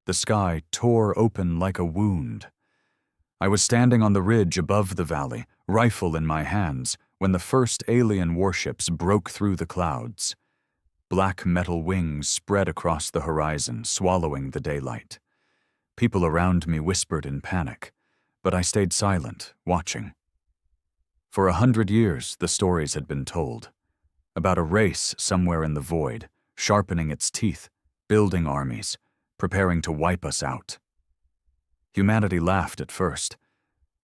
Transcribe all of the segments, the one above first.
The sky tore open like a wound. I was standing on the ridge above the valley, rifle in my hands, when the first alien warships broke through the clouds. Black metal wings spread across the horizon, swallowing the daylight. People around me whispered in panic, but I stayed silent, watching. For 100 years, the stories had been told. About a race somewhere in the void, sharpening its teeth, building armies, preparing to wipe us out. Humanity laughed at first.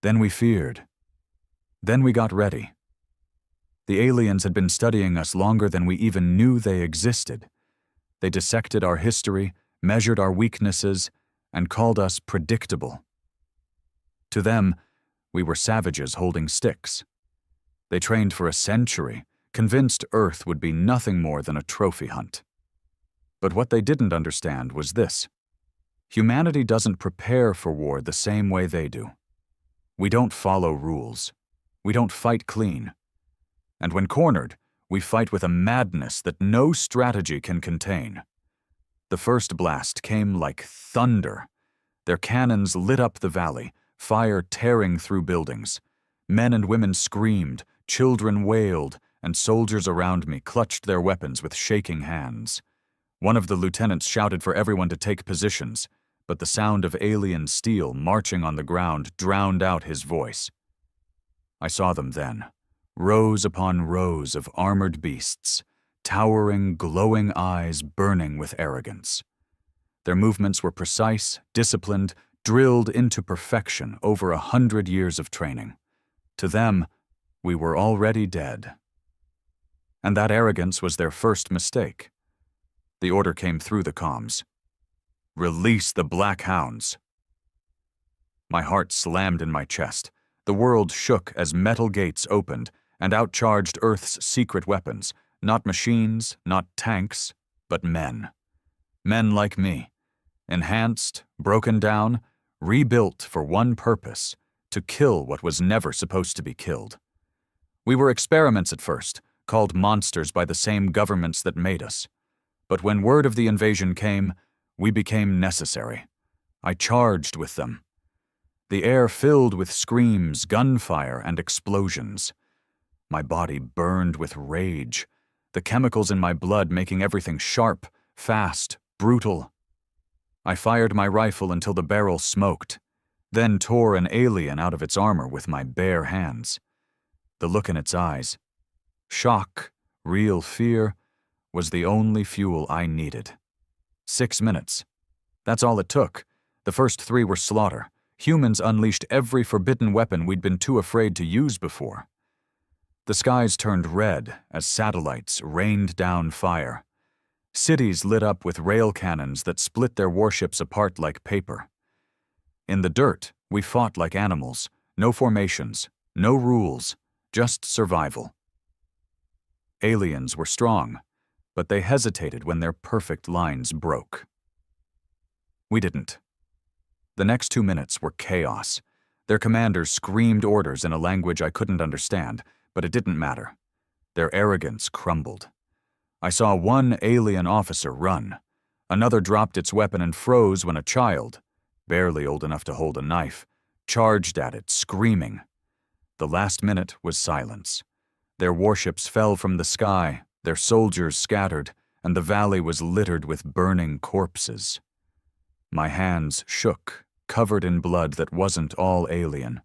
Then we feared. Then we got ready. The aliens had been studying us longer than we even knew they existed. They dissected our history, measured our weaknesses, and called us predictable. To them, we were savages holding sticks. They trained for a century, convinced Earth would be nothing more than a trophy hunt. But what they didn't understand was this. Humanity doesn't prepare for war the same way they do. We don't follow rules. We don't fight clean. And when cornered, we fight with a madness that no strategy can contain. The first blast came like thunder. Their cannons lit up the valley, fire tearing through buildings. Men and women screamed, children wailed, and soldiers around me clutched their weapons with shaking hands. One of the lieutenants shouted for everyone to take positions, but the sound of alien steel marching on the ground drowned out his voice. I saw them then, rows upon rows of armored beasts, towering, glowing eyes burning with arrogance. Their movements were precise, disciplined, drilled into perfection over 100 years of training. To them, we were already dead. And that arrogance was their first mistake. The order came through the comms. Release the Black Hounds. My heart slammed in my chest. The world shook as metal gates opened and outcharged Earth's secret weapons, not machines, not tanks, but men. Men like me, enhanced, broken down, rebuilt for one purpose, to kill what was never supposed to be killed. We were experiments at first, called monsters by the same governments that made us. But when word of the invasion came, we became necessary. I charged with them. The air filled with screams, gunfire, and explosions. My body burned with rage, the chemicals in my blood making everything sharp, fast, brutal. I fired my rifle until the barrel smoked, then tore an alien out of its armor with my bare hands. The look in its eyes, shock, real fear, was the only fuel I needed. 6 minutes. That's all it took. The first 3 were slaughter. Humans unleashed every forbidden weapon we'd been too afraid to use before. The skies turned red as satellites rained down fire. Cities lit up with rail cannons that split their warships apart like paper. In the dirt, we fought like animals. No formations, no rules, just survival. Aliens were strong, but they hesitated when their perfect lines broke. We didn't. The next 2 minutes were chaos. Their commanders screamed orders in a language I couldn't understand, but it didn't matter. Their arrogance crumbled. I saw one alien officer run. Another dropped its weapon and froze when a child, barely old enough to hold a knife, charged at it, screaming. The last minute was silence. Their warships fell from the sky, their soldiers scattered, and the valley was littered with burning corpses. My hands shook, covered in blood that wasn't all alien.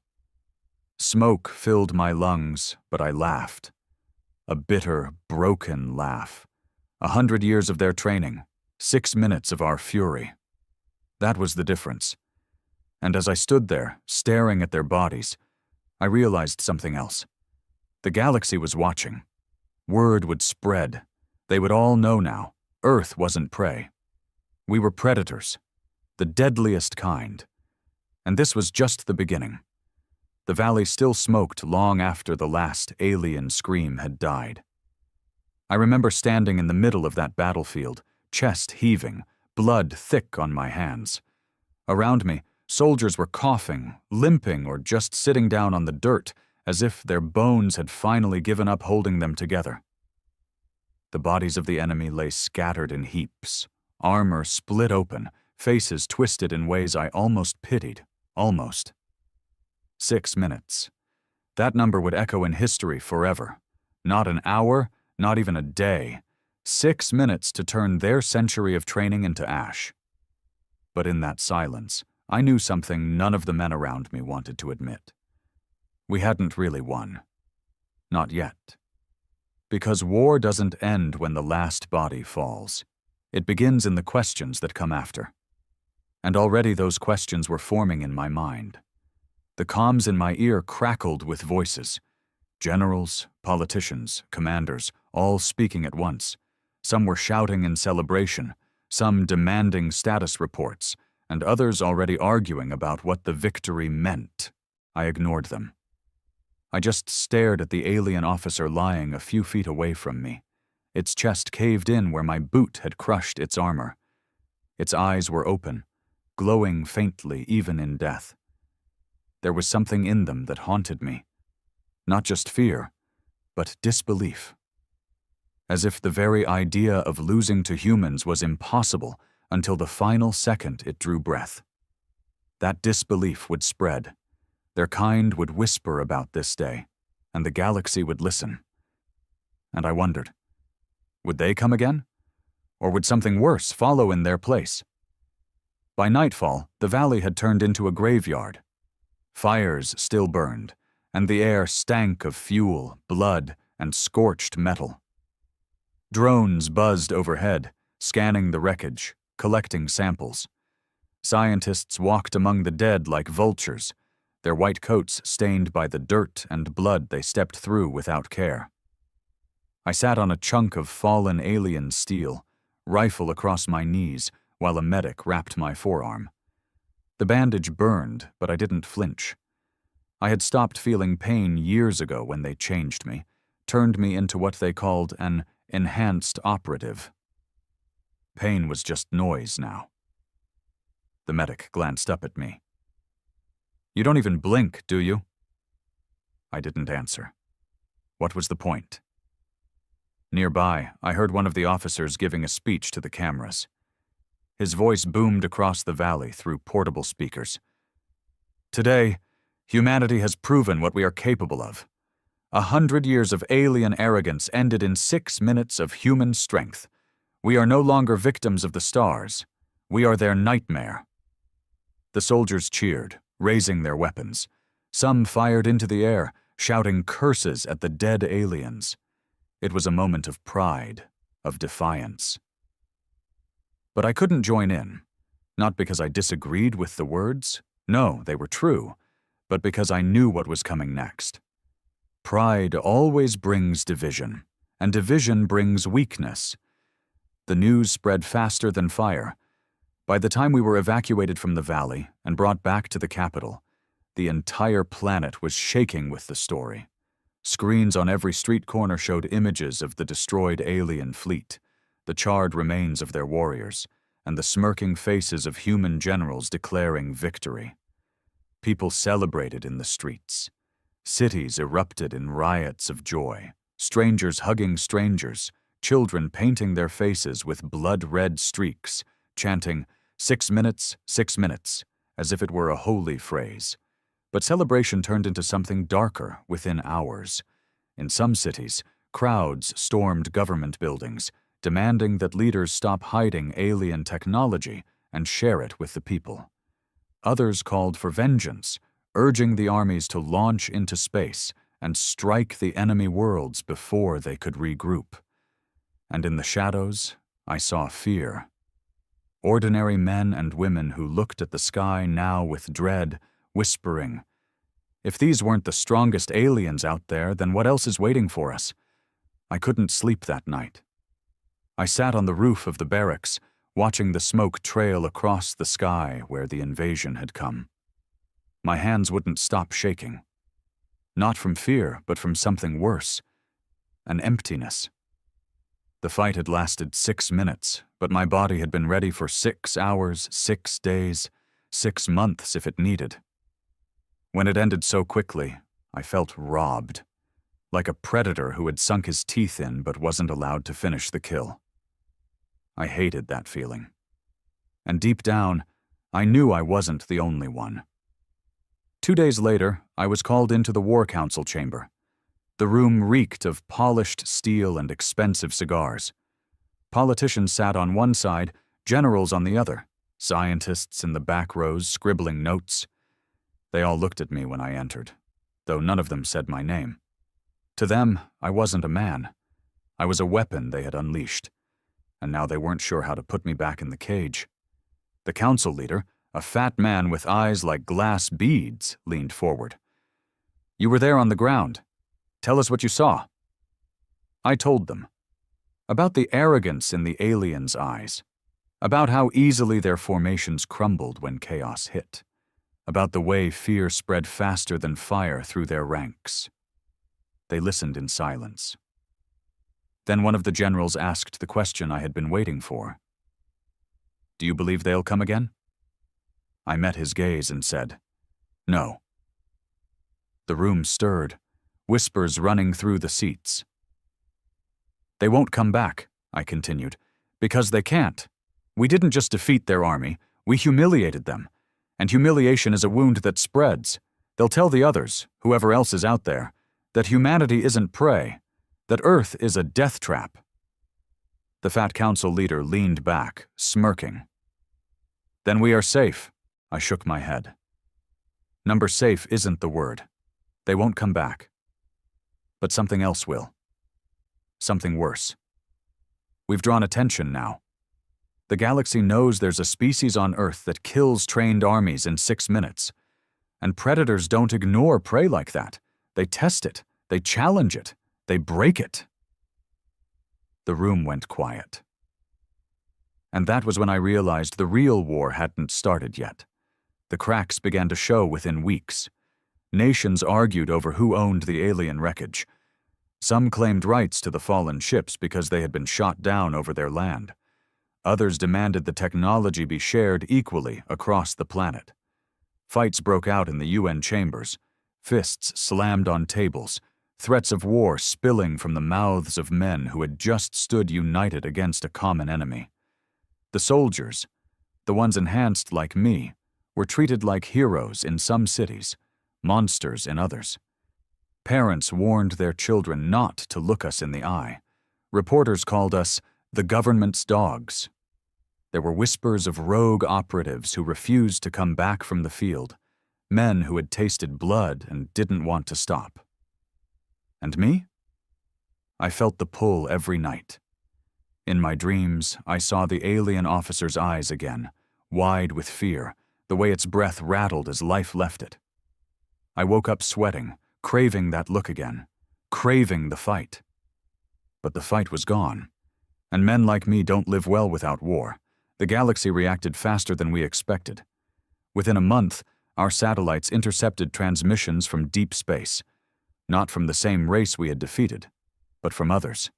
Smoke filled my lungs, but I laughed. A bitter, broken laugh. 100 years of their training, 6 minutes of our fury. That was the difference. And as I stood there, staring at their bodies, I realized something else. The galaxy was watching. Word would spread. They would all know now. Earth wasn't prey. We were predators, the deadliest kind. And this was just the beginning. The valley still smoked long after the last alien scream had died. I remember standing in the middle of that battlefield, chest heaving, blood thick on my hands. Around me, soldiers were coughing, limping, or just sitting down on the dirt, as if their bones had finally given up holding them together. The bodies of the enemy lay scattered in heaps, armor split open, faces twisted in ways I almost pitied. Almost. 6 minutes. That number would echo in history forever. Not an hour, not even a day. 6 minutes to turn their century of training into ash. But in that silence, I knew something none of the men around me wanted to admit. We hadn't really won. Not yet. Because war doesn't end when the last body falls. It begins in the questions that come after. And already those questions were forming in my mind. The comms in my ear crackled with voices. Generals, politicians, commanders, all speaking at once. Some were shouting in celebration, some demanding status reports, and others already arguing about what the victory meant. I ignored them. I just stared at the alien officer lying a few feet away from me. Its chest caved in where my boot had crushed its armor. Its eyes were open, glowing faintly even in death. There was something in them that haunted me. Not just fear, but disbelief. As if the very idea of losing to humans was impossible until the final second it drew breath. That disbelief would spread. Their kind would whisper about this day, and the galaxy would listen. And I wondered, would they come again? Or would something worse follow in their place? By nightfall, the valley had turned into a graveyard. Fires still burned, and the air stank of fuel, blood, and scorched metal. Drones buzzed overhead, scanning the wreckage, collecting samples. Scientists walked among the dead like vultures, their white coats stained by the dirt and blood they stepped through without care. I sat on a chunk of fallen alien steel, rifle across my knees, while a medic wrapped my forearm. The bandage burned, but I didn't flinch. I had stopped feeling pain years ago when they changed me, turned me into what they called an enhanced operative. Pain was just noise now. The medic glanced up at me. "You don't even blink, do you?" I didn't answer. What was the point? Nearby, I heard one of the officers giving a speech to the cameras. His voice boomed across the valley through portable speakers. "Today, humanity has proven what we are capable of. 100 years of alien arrogance ended in 6 minutes of human strength. We are no longer victims of the stars. We are their nightmare." The soldiers cheered, raising their weapons. Some fired into the air, shouting curses at the dead aliens. It was a moment of pride, of defiance. But I couldn't join in, not because I disagreed with the words. No, they were true, but because I knew what was coming next. Pride always brings division, and division brings weakness. The news spread faster than fire. By the time we were evacuated from the valley and brought back to the capital, the entire planet was shaking with the story. Screens on every street corner showed images of the destroyed alien fleet, the charred remains of their warriors, and the smirking faces of human generals declaring victory. People celebrated in the streets. Cities erupted in riots of joy, strangers hugging strangers, children painting their faces with blood-red streaks, chanting, 6 minutes, 6 minutes, as if it were a holy phrase. But celebration turned into something darker within hours. In some cities, crowds stormed government buildings, demanding that leaders stop hiding alien technology and share it with the people. Others called for vengeance, urging the armies to launch into space and strike the enemy worlds before they could regroup. And in the shadows, I saw fear. Ordinary men and women who looked at the sky now with dread, whispering, "If these weren't the strongest aliens out there, then what else is waiting for us?" I couldn't sleep that night. I sat on the roof of the barracks, watching the smoke trail across the sky where the invasion had come. My hands wouldn't stop shaking. Not from fear, but from something worse. An emptiness. The fight had lasted 6 minutes, but my body had been ready for 6 hours, 6 days, 6 months if it needed. When it ended so quickly, I felt robbed, like a predator who had sunk his teeth in but wasn't allowed to finish the kill. I hated that feeling. And deep down, I knew I wasn't the only one. 2 days later, I was called into the War Council chamber. The room reeked of polished steel and expensive cigars. Politicians sat on one side, generals on the other, scientists in the back rows scribbling notes. They all looked at me when I entered, though none of them said my name. To them, I wasn't a man. I was a weapon they had unleashed, and now they weren't sure how to put me back in the cage. The council leader, a fat man with eyes like glass beads, leaned forward. "You were there on the ground. Tell us what you saw." I told them. About the arrogance in the aliens' eyes. About how easily their formations crumbled when chaos hit. About the way fear spread faster than fire through their ranks. They listened in silence. Then one of the generals asked the question I had been waiting for. "Do you believe they'll come again?" I met his gaze and said, "No." The room stirred, whispers running through the seats. "They won't come back," I continued, "because they can't. We didn't just defeat their army, we humiliated them. And humiliation is a wound that spreads. They'll tell the others, whoever else is out there, that humanity isn't prey, that Earth is a death trap." The fat council leader leaned back, smirking. "Then we are safe," I shook my head. "Number safe isn't the word. They won't come back. But something else will. Something worse. We've drawn attention now. The galaxy knows there's a species on Earth that kills trained armies in 6 minutes. And predators don't ignore prey like that. They test it, they challenge it, they break it." The room went quiet. And that was when I realized the real war hadn't started yet. The cracks began to show within weeks. Nations argued over who owned the alien wreckage. Some claimed rights to the fallen ships because they had been shot down over their land. Others demanded the technology be shared equally across the planet. Fights broke out in the UN chambers. Fists slammed on tables, threats of war spilling from the mouths of men who had just stood united against a common enemy. The soldiers, the ones enhanced like me, were treated like heroes in some cities, monsters in others. Parents warned their children not to look us in the eye. Reporters called us the government's dogs. There were whispers of rogue operatives who refused to come back from the field, men who had tasted blood and didn't want to stop. And me? I felt the pull every night. In my dreams, I saw the alien officer's eyes again, wide with fear, the way its breath rattled as life left it. I woke up sweating, craving that look again, craving the fight. But the fight was gone, and men like me don't live well without war. The galaxy reacted faster than we expected. Within a month, our satellites intercepted transmissions from deep space, not from the same race we had defeated, but from others.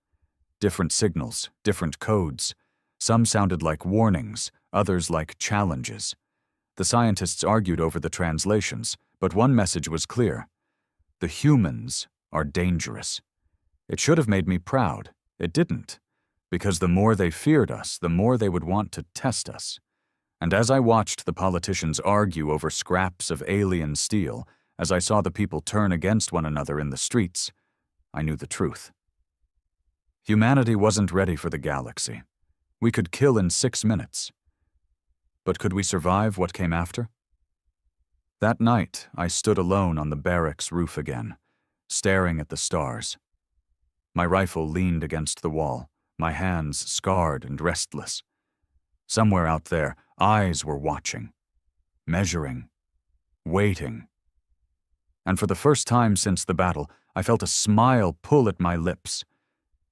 Different signals, different codes. Some sounded like warnings, others like challenges. The scientists argued over the translations, but one message was clear. The humans are dangerous. It should have made me proud. It didn't. Because the more they feared us, the more they would want to test us. And as I watched the politicians argue over scraps of alien steel, as I saw the people turn against one another in the streets, I knew the truth. Humanity wasn't ready for the galaxy. We could kill in 6 minutes. But could we survive what came after? That night, I stood alone on the barracks roof again, staring at the stars. My rifle leaned against the wall, my hands scarred and restless. Somewhere out there, eyes were watching, measuring, waiting. And for the first time since the battle, I felt a smile pull at my lips.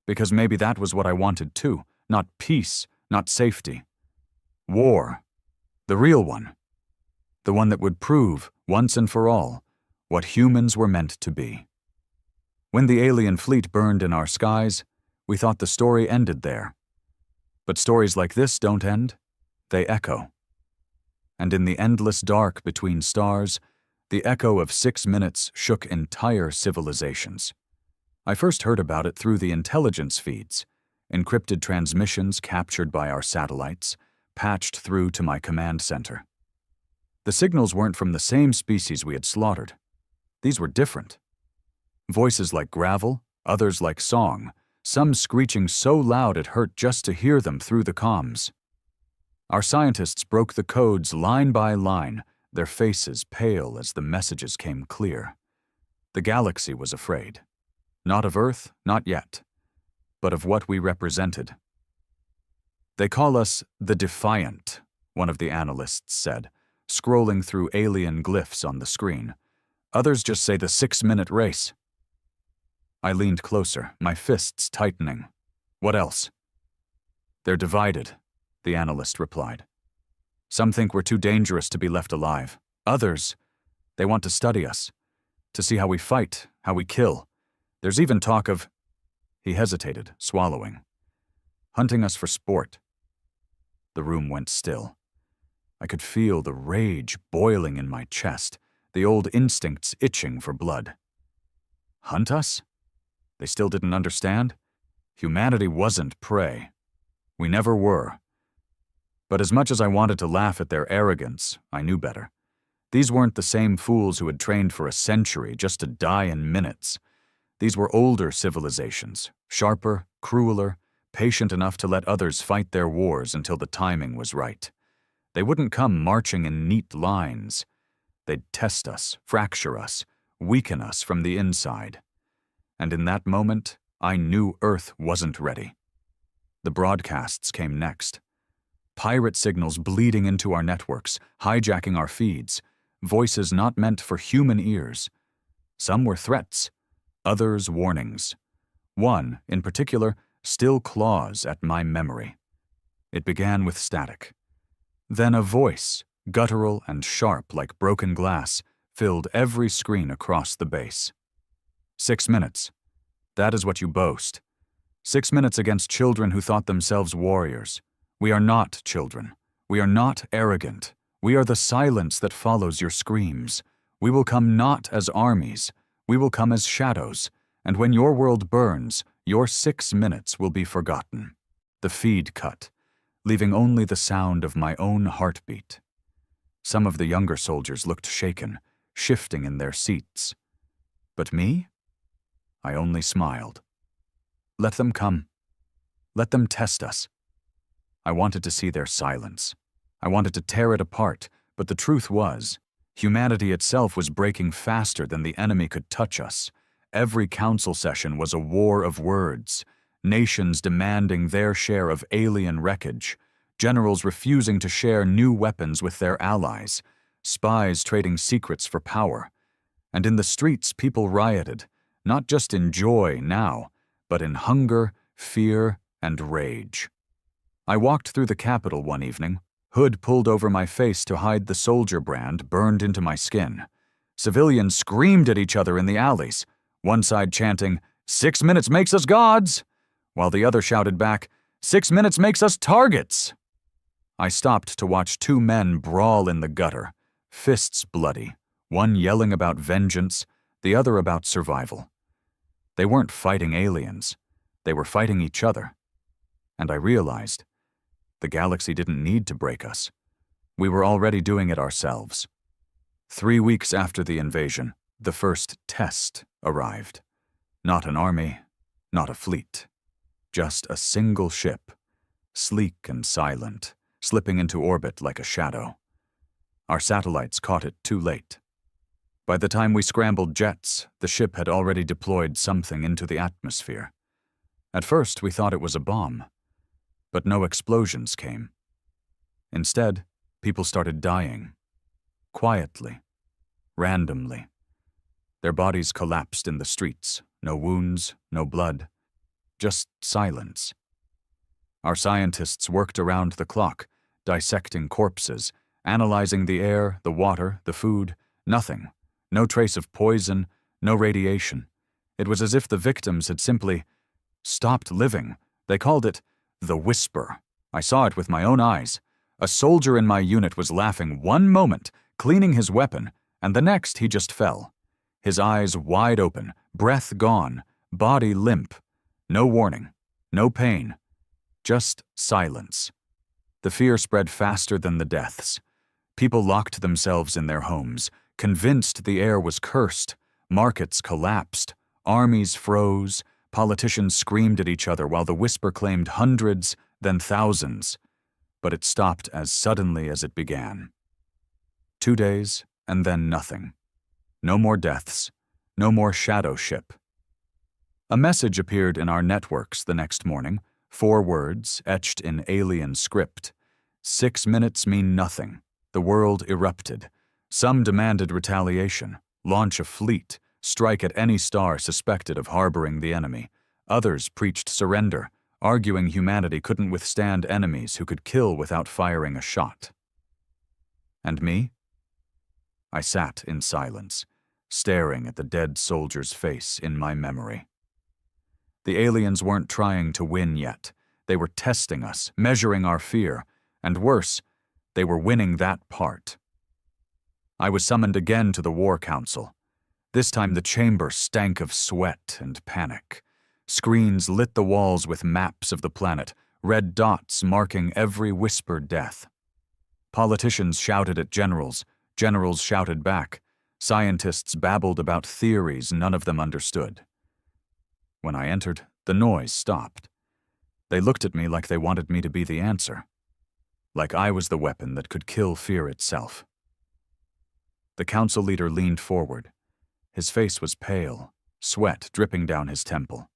Because maybe that was what I wanted too, not peace, not safety. War, the real one. The one that would prove, once and for all, what humans were meant to be. When the alien fleet burned in our skies, we thought the story ended there. But stories like this don't end, they echo. And in the endless dark between stars, the echo of 6 minutes shook entire civilizations. I first heard about it through the intelligence feeds, encrypted transmissions captured by our satellites, patched through to my command center. The signals weren't from the same species we had slaughtered. These were different. Voices like gravel, others like song, some screeching so loud it hurt just to hear them through the comms. Our scientists broke the codes line by line, their faces pale as the messages came clear. The galaxy was afraid. Not of Earth, not yet, but of what we represented. "They call us the Defiant," one of the analysts said, scrolling through alien glyphs on the screen. "Others just say the 6-minute race." I leaned closer, my fists tightening. "What else?" "They're divided," the analyst replied. "Some think we're too dangerous to be left alive. Others, they want to study us, to see how we fight, how we kill. There's even talk of—" He hesitated, swallowing. "Hunting us for sport." The room went still. I could feel the rage boiling in my chest, the old instincts itching for blood. Hunt us? They still didn't understand? Humanity wasn't prey. We never were. But as much as I wanted to laugh at their arrogance, I knew better. These weren't the same fools who had trained for a century just to die in minutes. These were older civilizations, sharper, crueler, patient enough to let others fight their wars until the timing was right. They wouldn't come marching in neat lines. They'd test us, fracture us, weaken us from the inside. And in that moment, I knew Earth wasn't ready. The broadcasts came next. Pirate signals bleeding into our networks, hijacking our feeds, voices not meant for human ears. Some were threats, others warnings. One, in particular, still claws at my memory. It began with static. Then a voice, guttural and sharp like broken glass, filled every screen across the base. 6 minutes. That is what you boast. 6 minutes against children who thought themselves warriors. We are not children. We are not arrogant. We are the silence that follows your screams. We will come not as armies. We will come as shadows. And when your world burns, your 6 minutes will be forgotten. The feed cut, leaving only the sound of my own heartbeat. Some of the younger soldiers looked shaken, shifting in their seats. But me? I only smiled. Let them come. Let them test us. I wanted to see their silence. I wanted to tear it apart, but the truth was, humanity itself was breaking faster than the enemy could touch us. Every council session was a war of words, nations demanding their share of alien wreckage, generals refusing to share new weapons with their allies, spies trading secrets for power. And in the streets, people rioted, not just in joy now, but in hunger, fear, and rage. I walked through the Capitol one evening, hood pulled over my face to hide the soldier brand burned into my skin. Civilians screamed at each other in the alleys, one side chanting, "6 minutes makes us gods," while the other shouted back, "6 minutes makes us targets." I stopped to watch 2 men brawl in the gutter, fists bloody, one yelling about vengeance, the other about survival. They weren't fighting aliens. They were fighting each other. And I realized the galaxy didn't need to break us. We were already doing it ourselves. 3 weeks after the invasion, the first test arrived. Not an army, not a fleet. Just a single ship, sleek and silent, slipping into orbit like a shadow. Our satellites caught it too late. By the time we scrambled jets, the ship had already deployed something into the atmosphere. At first, we thought it was a bomb. But no explosions came. Instead, people started dying. Quietly. Randomly. Their bodies collapsed in the streets. No wounds, no blood. Just silence. Our scientists worked around the clock, dissecting corpses, analyzing the air, the water, the food. Nothing. No trace of poison, no radiation. It was as if the victims had simply stopped living. They called it the whisper. I saw it with my own eyes. A soldier in my unit was laughing one moment, cleaning his weapon, and the next he just fell. His eyes wide open, breath gone, body limp. No warning, no pain, just silence. The fear spread faster than the deaths. People locked themselves in their homes, convinced the air was cursed. Markets collapsed. Armies froze. Politicians screamed at each other while the whisper claimed hundreds, then thousands. But it stopped as suddenly as it began. 2 days, and then nothing. No more deaths. No more shadow ship. A message appeared in our networks the next morning, 4 words etched in alien script. 6 minutes mean nothing. The world erupted. Some demanded retaliation, launch a fleet, strike at any star suspected of harboring the enemy. Others preached surrender, arguing humanity couldn't withstand enemies who could kill without firing a shot. And me? I sat in silence, staring at the dead soldier's face in my memory. The aliens weren't trying to win yet. They were testing us, measuring our fear, and worse, they were winning that part. I was summoned again to the War Council. This time the chamber stank of sweat and panic. Screens lit the walls with maps of the planet, red dots marking every whispered death. Politicians shouted at generals, generals shouted back. Scientists babbled about theories none of them understood. When I entered, the noise stopped. They looked at me like they wanted me to be the answer. Like I was the weapon that could kill fear itself. The council leader leaned forward. His face was pale, sweat dripping down his temple.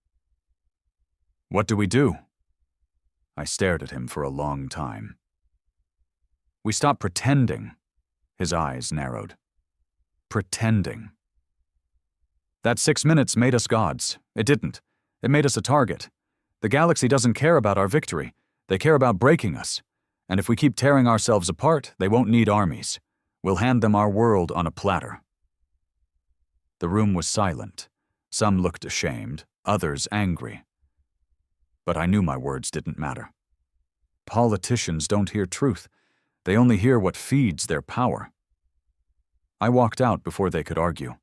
"What do we do?" I stared at him for a long time. "We stop pretending." His eyes narrowed. Pretending. That 6 minutes made us gods. It didn't. It made us a target. The galaxy doesn't care about our victory. They care about breaking us. And if we keep tearing ourselves apart, they won't need armies. We'll hand them our world on a platter. The room was silent. Some looked ashamed, others angry. But I knew my words didn't matter. Politicians don't hear truth. They only hear what feeds their power. I walked out before they could argue.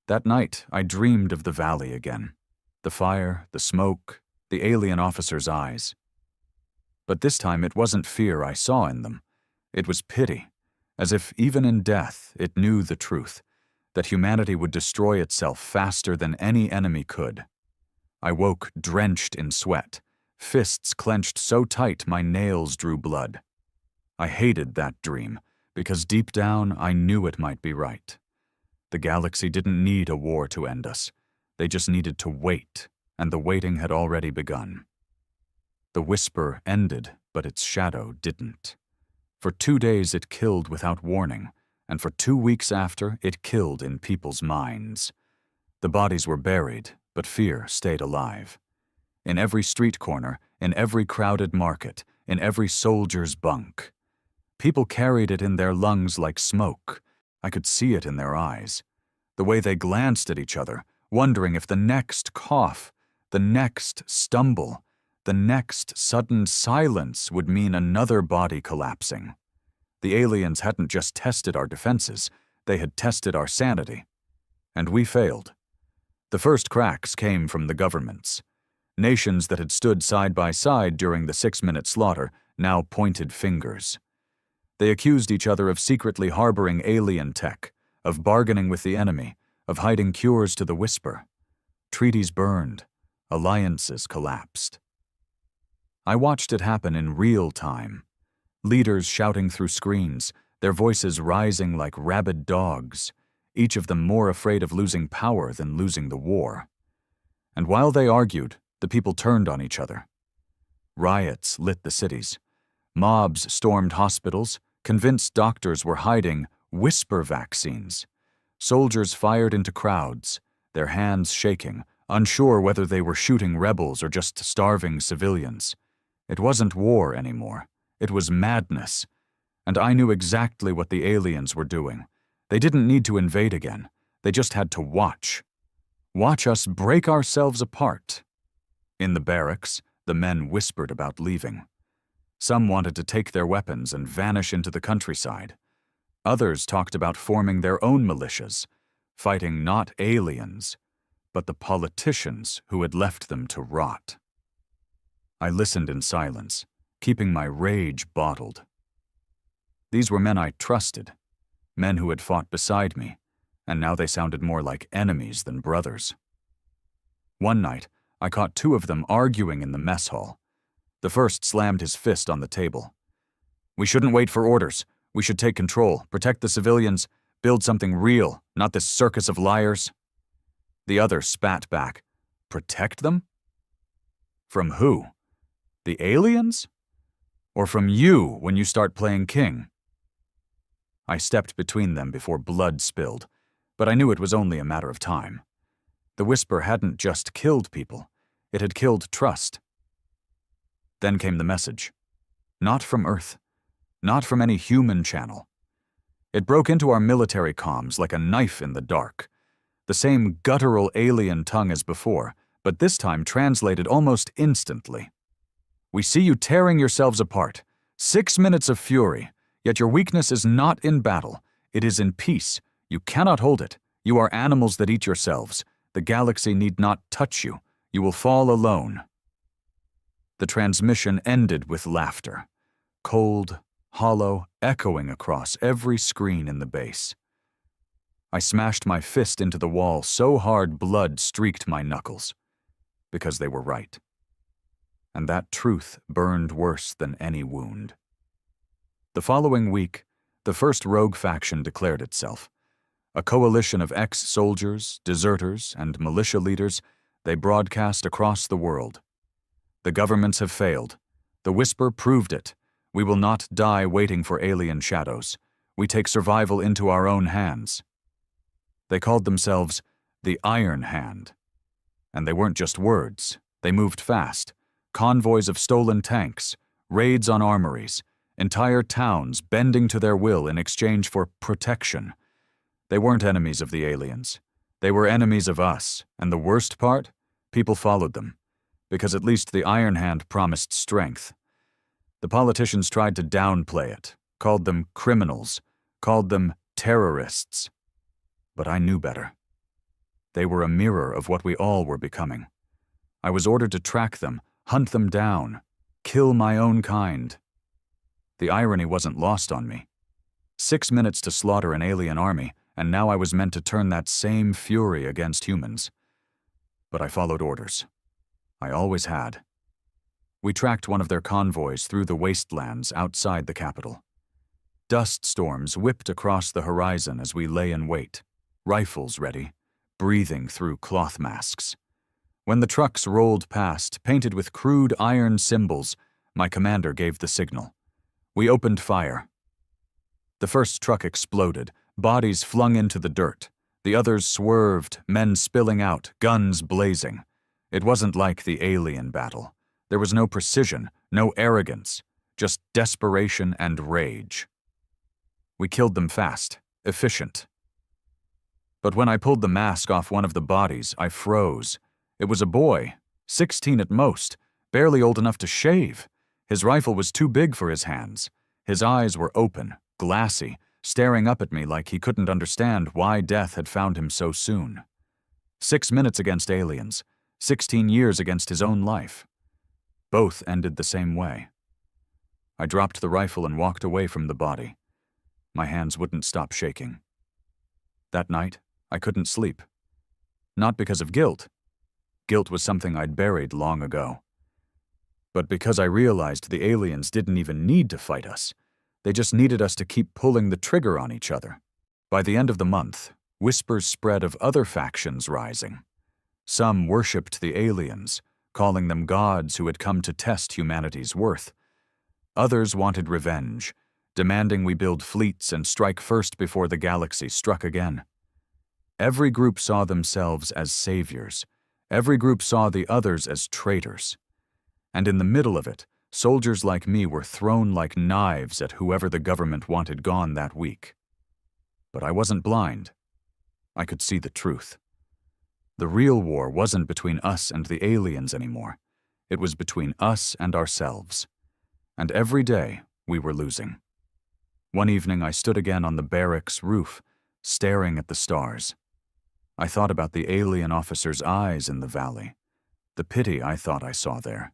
That night, I dreamed of the valley again. The fire, the smoke, the alien officer's eyes. But this time it wasn't fear I saw in them. It was pity, as if even in death it knew the truth, that humanity would destroy itself faster than any enemy could. I woke drenched in sweat, fists clenched so tight my nails drew blood. I hated that dream, because deep down I knew it might be right. The galaxy didn't need a war to end us. They just needed to wait, and the waiting had already begun. The whisper ended, but its shadow didn't. For 2 days it killed without warning, and for 2 weeks after, it killed in people's minds. The bodies were buried, but fear stayed alive. In every street corner, in every crowded market, in every soldier's bunk. People carried it in their lungs like smoke. I could see it in their eyes. The way they glanced at each other, wondering if the next cough, the next stumble, the next sudden silence would mean another body collapsing. The aliens hadn't just tested our defenses, they had tested our sanity. And we failed. The first cracks came from the governments. Nations that had stood side by side during the 6-minute slaughter now pointed fingers. They accused each other of secretly harboring alien tech, of bargaining with the enemy, of hiding cures to the whisper. Treaties burned. Alliances collapsed. I watched it happen in real time. Leaders shouting through screens, their voices rising like rabid dogs, each of them more afraid of losing power than losing the war. And while they argued, the people turned on each other. Riots lit the cities. Mobs stormed hospitals, convinced doctors were hiding whisper vaccines. Soldiers fired into crowds, their hands shaking, unsure whether they were shooting rebels or just starving civilians. It wasn't war anymore. It was madness. And I knew exactly what the aliens were doing. They didn't need to invade again. They just had to watch. Watch us break ourselves apart. In the barracks, the men whispered about leaving. Some wanted to take their weapons and vanish into the countryside. Others talked about forming their own militias, fighting not aliens, but the politicians who had left them to rot. I listened in silence, keeping my rage bottled. These were men I trusted, men who had fought beside me, and now they sounded more like enemies than brothers. One night, I caught two of them arguing in the mess hall. The first slammed his fist on the table. "We shouldn't wait for orders. We should take control, protect the civilians, build something real, not this circus of liars." The other spat back. "Protect them? From who? The aliens? Or from you when you start playing king?" I stepped between them before blood spilled, but I knew it was only a matter of time. The whisper hadn't just killed people, it had killed trust. Then came the message. Not from Earth, not from any human channel. It broke into our military comms like a knife in the dark. The same guttural alien tongue as before, but this time translated almost instantly. "We see you tearing yourselves apart. 6 minutes of fury, yet your weakness is not in battle. It is in peace. You cannot hold it. You are animals that eat yourselves. The galaxy need not touch you. You will fall alone." The transmission ended with laughter, cold, hollow, echoing across every screen in the base. I smashed my fist into the wall so hard blood streaked my knuckles, because they were right. And that truth burned worse than any wound. The following week, the first rogue faction declared itself. A coalition of ex-soldiers, deserters, and militia leaders, they broadcast across the world. "The governments have failed. The whisper proved it. We will not die waiting for alien shadows. We take survival into our own hands." They called themselves the Iron Hand. And they weren't just words. They moved fast. Convoys of stolen tanks, raids on armories, entire towns bending to their will in exchange for protection. They weren't enemies of the aliens. They were enemies of us, and the worst part? People followed them, because at least the Iron Hand promised strength. The politicians tried to downplay it, called them criminals, called them terrorists. But I knew better. They were a mirror of what we all were becoming. I was ordered to track them, hunt them down, kill my own kind. The irony wasn't lost on me. 6 minutes to slaughter an alien army, and now I was meant to turn that same fury against humans. But I followed orders. I always had. We tracked one of their convoys through the wastelands outside the capital. Dust storms whipped across the horizon as we lay in wait, rifles ready, breathing through cloth masks. When the trucks rolled past, painted with crude iron symbols, my commander gave the signal. We opened fire. The first truck exploded, bodies flung into the dirt. The others swerved, men spilling out, guns blazing. It wasn't like the alien battle. There was no precision, no arrogance, just desperation and rage. We killed them fast, efficient. But when I pulled the mask off one of the bodies, I froze. It was a boy, 16 at most, barely old enough to shave. His rifle was too big for his hands. His eyes were open, glassy, staring up at me like he couldn't understand why death had found him so soon. 6 minutes against aliens, 16 years against his own life. Both ended the same way. I dropped the rifle and walked away from the body. My hands wouldn't stop shaking. That night, I couldn't sleep. Not because of guilt. Guilt was something I'd buried long ago. But because I realized the aliens didn't even need to fight us. They just needed us to keep pulling the trigger on each other. By the end of the month, whispers spread of other factions rising. Some worshipped the aliens, calling them gods who had come to test humanity's worth. Others wanted revenge, demanding we build fleets and strike first before the galaxy struck again. Every group saw themselves as saviors. Every group saw the others as traitors. And in the middle of it, soldiers like me were thrown like knives at whoever the government wanted gone that week. But I wasn't blind. I could see the truth. The real war wasn't between us and the aliens anymore. It was between us and ourselves. And every day, we were losing. One evening, I stood again on the barracks roof, staring at the stars. I thought about the alien officer's eyes in the valley, the pity I thought I saw there.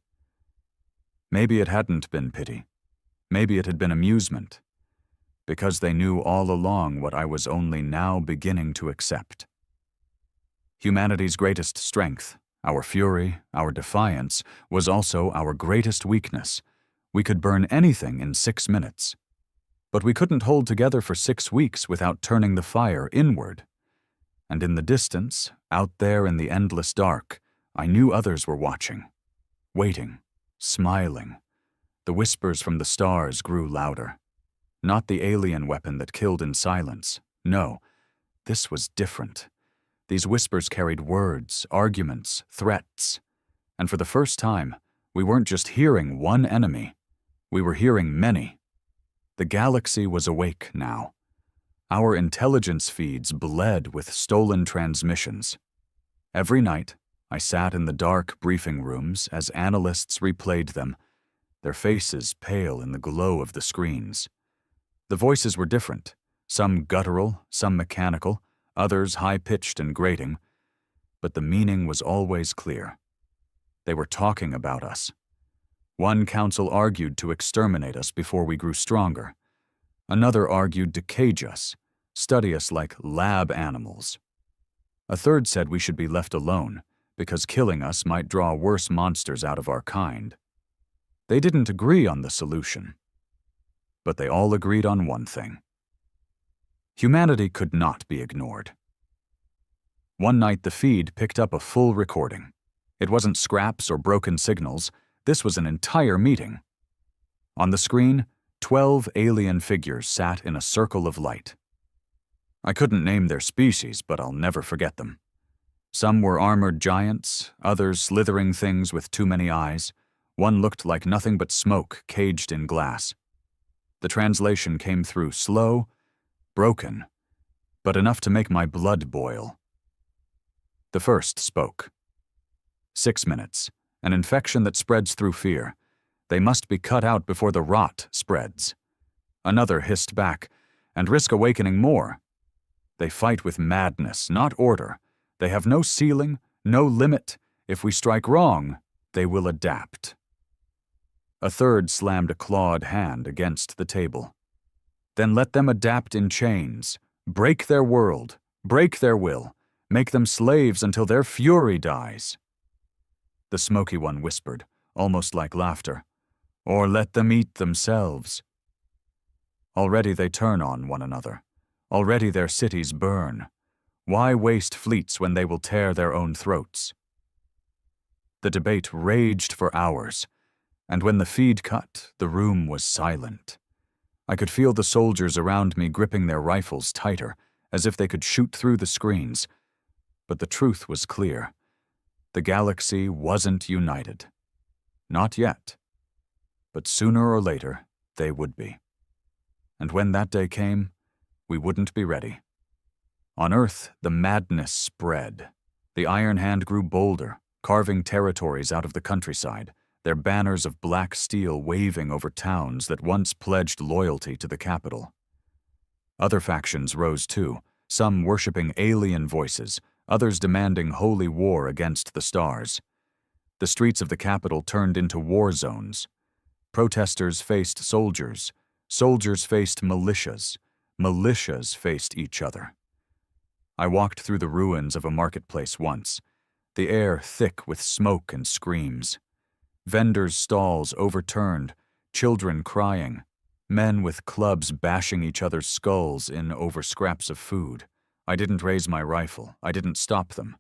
Maybe it hadn't been pity. Maybe it had been amusement. Because they knew all along what I was only now beginning to accept. Humanity's greatest strength, our fury, our defiance, was also our greatest weakness. We could burn anything in 6 minutes. But we couldn't hold together for 6 weeks without turning the fire inward. And in the distance, out there in the endless dark, I knew others were watching, waiting, smiling. The whispers from the stars grew louder. Not the alien weapon that killed in silence. No, this was different. These whispers carried words, arguments, threats. And for the first time, we weren't just hearing one enemy. We were hearing many. The galaxy was awake now. Our intelligence feeds bled with stolen transmissions. Every night, I sat in the dark briefing rooms as analysts replayed them, their faces pale in the glow of the screens. The voices were different, some guttural, some mechanical, others high-pitched and grating, but the meaning was always clear. They were talking about us. One council argued to exterminate us before we grew stronger. Another argued to cage us, study us like lab animals. A third said we should be left alone, because killing us might draw worse monsters out of our kind. They didn't agree on the solution. But they all agreed on one thing. Humanity could not be ignored. One night the feed picked up a full recording. It wasn't scraps or broken signals. This was an entire meeting. On the screen, 12 alien figures sat in a circle of light. I couldn't name their species, but I'll never forget them. Some were armored giants, others slithering things with too many eyes. One looked like nothing but smoke caged in glass. The translation came through slow, broken, but enough to make my blood boil. The first spoke. 6 minutes, an infection that spreads through fear. They must be cut out before the rot spreads. Another hissed back, and risk awakening more. They fight with madness, not order. They have no ceiling, no limit. If we strike wrong, they will adapt. A third slammed a clawed hand against the table. Then let them adapt in chains, break their world, break their will, make them slaves until their fury dies. The smoky one whispered, almost like laughter, or let them eat themselves. Already they turn on one another. Already their cities burn. Why waste fleets when they will tear their own throats? The debate raged for hours. And when the feed cut, the room was silent. I could feel the soldiers around me gripping their rifles tighter, as if they could shoot through the screens. But the truth was clear. The galaxy wasn't united. Not yet. But sooner or later, they would be. And when that day came, we wouldn't be ready. On Earth, the madness spread. The Iron Hand grew bolder, carving territories out of the countryside, their banners of black steel waving over towns that once pledged loyalty to the capital. Other factions rose too, some worshipping alien voices, others demanding holy war against the stars. The streets of the capital turned into war zones. Protesters faced soldiers, soldiers faced militias, militias faced each other. I walked through the ruins of a marketplace once, the air thick with smoke and screams. Vendors' stalls overturned, children crying, men with clubs bashing each other's skulls in over scraps of food. I didn't raise my rifle. I didn't stop them.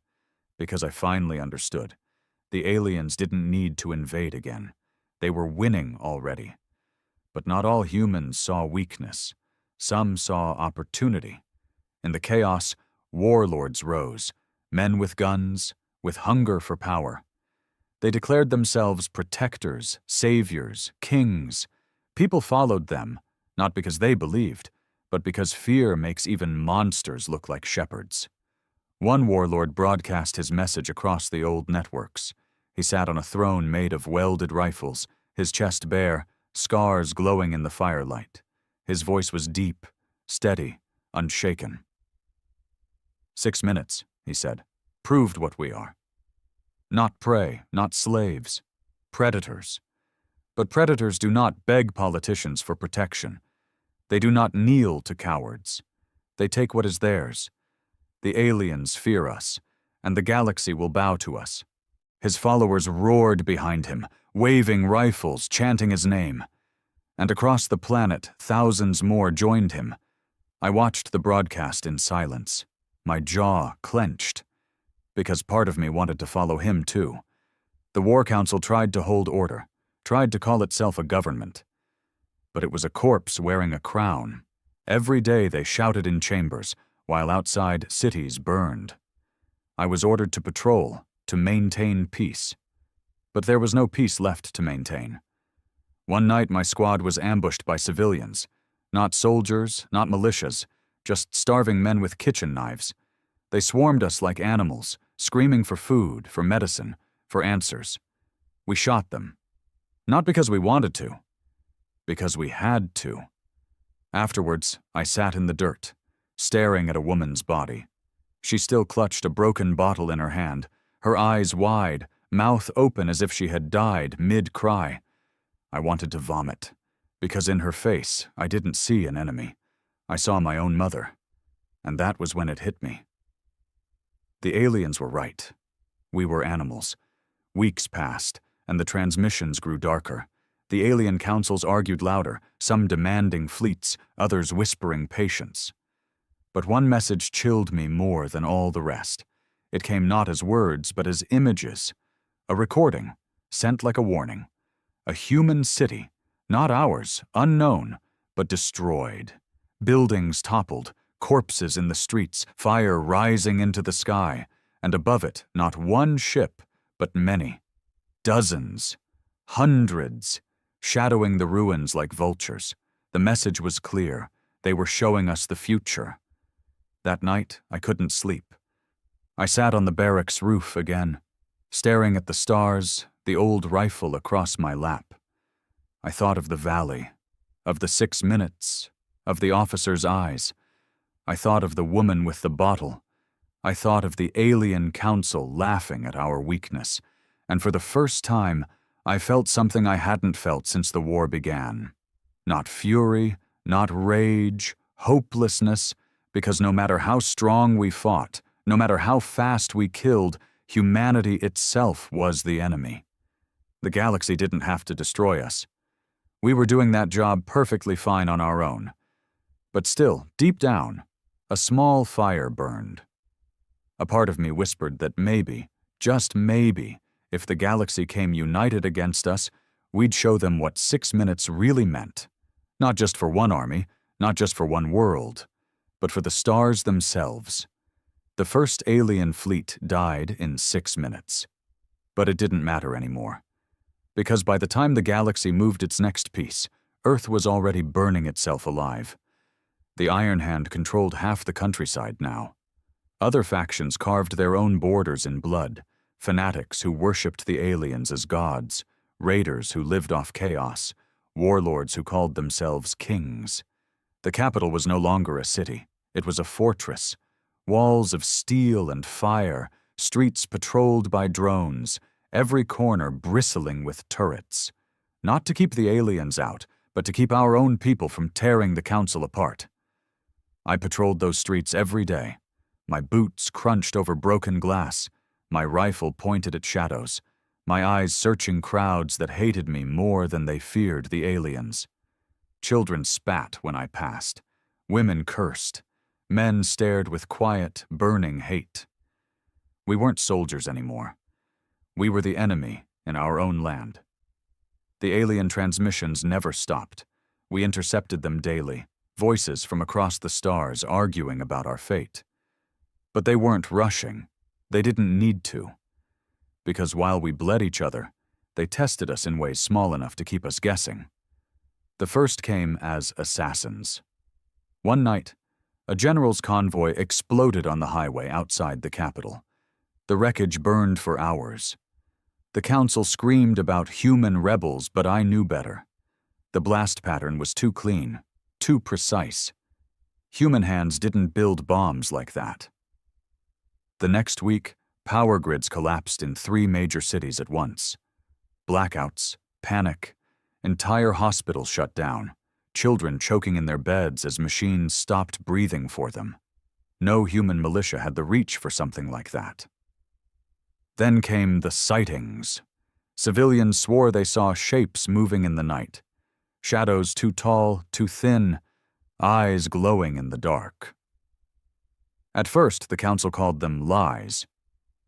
Because I finally understood. The aliens didn't need to invade again. They were winning already. But not all humans saw weakness. Some saw opportunity. In the chaos, warlords rose, men with guns, with hunger for power. They declared themselves protectors, saviors, kings. People followed them, not because they believed, but because fear makes even monsters look like shepherds. One warlord broadcast his message across the old networks. He sat on a throne made of welded rifles, his chest bare, scars glowing in the firelight. His voice was deep, steady, unshaken. 6 minutes, he said, proved what we are. Not prey, not slaves, predators. But predators do not beg politicians for protection. They do not kneel to cowards. They take what is theirs. The aliens fear us, and the galaxy will bow to us. His followers roared behind him, waving rifles, chanting his name. And across the planet, thousands more joined him. I watched the broadcast in silence, my jaw clenched, because part of me wanted to follow him too. The War Council tried to hold order, tried to call itself a government. But it was a corpse wearing a crown. Every day they shouted in chambers, while outside cities burned. I was ordered to patrol, to maintain peace. But there was no peace left to maintain. One night my squad was ambushed by civilians. Not soldiers, not militias, just starving men with kitchen knives. They swarmed us like animals, screaming for food, for medicine, for answers. We shot them. Not because we wanted to, because we had to. Afterwards, I sat in the dirt, staring at a woman's body. She still clutched a broken bottle in her hand, her eyes wide, mouth open as if she had died mid-cry. I wanted to vomit, because in her face I didn't see an enemy. I saw my own mother, and that was when it hit me. The aliens were right. We were animals. Weeks passed, and the transmissions grew darker. The alien councils argued louder, some demanding fleets, others whispering patience. But one message chilled me more than all the rest. It came not as words, but as images. A recording, sent like a warning. A human city, not ours, unknown, but destroyed. Buildings toppled, corpses in the streets, fire rising into the sky, and above it, not one ship, but many. Dozens, hundreds, shadowing the ruins like vultures. The message was clear. They were showing us the future. That night, I couldn't sleep. I sat on the barracks roof again, staring at the stars, the old rifle across my lap. I thought of the valley, of the 6 minutes, of the officer's eyes. I thought of the woman with the bottle. I thought of the alien council laughing at our weakness. And for the first time, I felt something I hadn't felt since the war began. Not fury, not rage, hopelessness, because no matter how strong we fought, no matter how fast we killed, humanity itself was the enemy. The galaxy didn't have to destroy us. We were doing that job perfectly fine on our own. But still, deep down, a small fire burned. A part of me whispered that maybe, just maybe, if the galaxy came united against us, we'd show them what 6 minutes really meant. Not just for one army, not just for one world, but for the stars themselves. The first alien fleet died in 6 minutes. But it didn't matter anymore. Because by the time the galaxy moved its next piece, Earth was already burning itself alive. The Iron Hand controlled half the countryside now. Other factions carved their own borders in blood, fanatics who worshipped the aliens as gods, raiders who lived off chaos, warlords who called themselves kings. The capital was no longer a city. It was a fortress. Walls of steel and fire, streets patrolled by drones, every corner bristling with turrets. Not to keep the aliens out, but to keep our own people from tearing the council apart. I patrolled those streets every day. My boots crunched over broken glass, my rifle pointed at shadows, my eyes searching crowds that hated me more than they feared the aliens. Children spat when I passed. Women cursed. Men stared with quiet, burning hate. We weren't soldiers anymore. We were the enemy in our own land. The alien transmissions never stopped. We intercepted them daily, voices from across the stars arguing about our fate. But they weren't rushing. They didn't need to. Because while we bled each other, they tested us in ways small enough to keep us guessing. The first came as assassins. One night, a general's convoy exploded on the highway outside the capital. The wreckage burned for hours. The council screamed about human rebels, but I knew better. The blast pattern was too clean, too precise. Human hands didn't build bombs like that. The next week, power grids collapsed in 3 major cities at once. Blackouts, panic, Entire hospitals shut down, children choking in their beds as machines stopped breathing for them. No human militia had the reach for something like that. Then came the sightings. Civilians swore they saw shapes moving in the night. Shadows too tall, too thin, eyes glowing in the dark. At first, the council called them lies.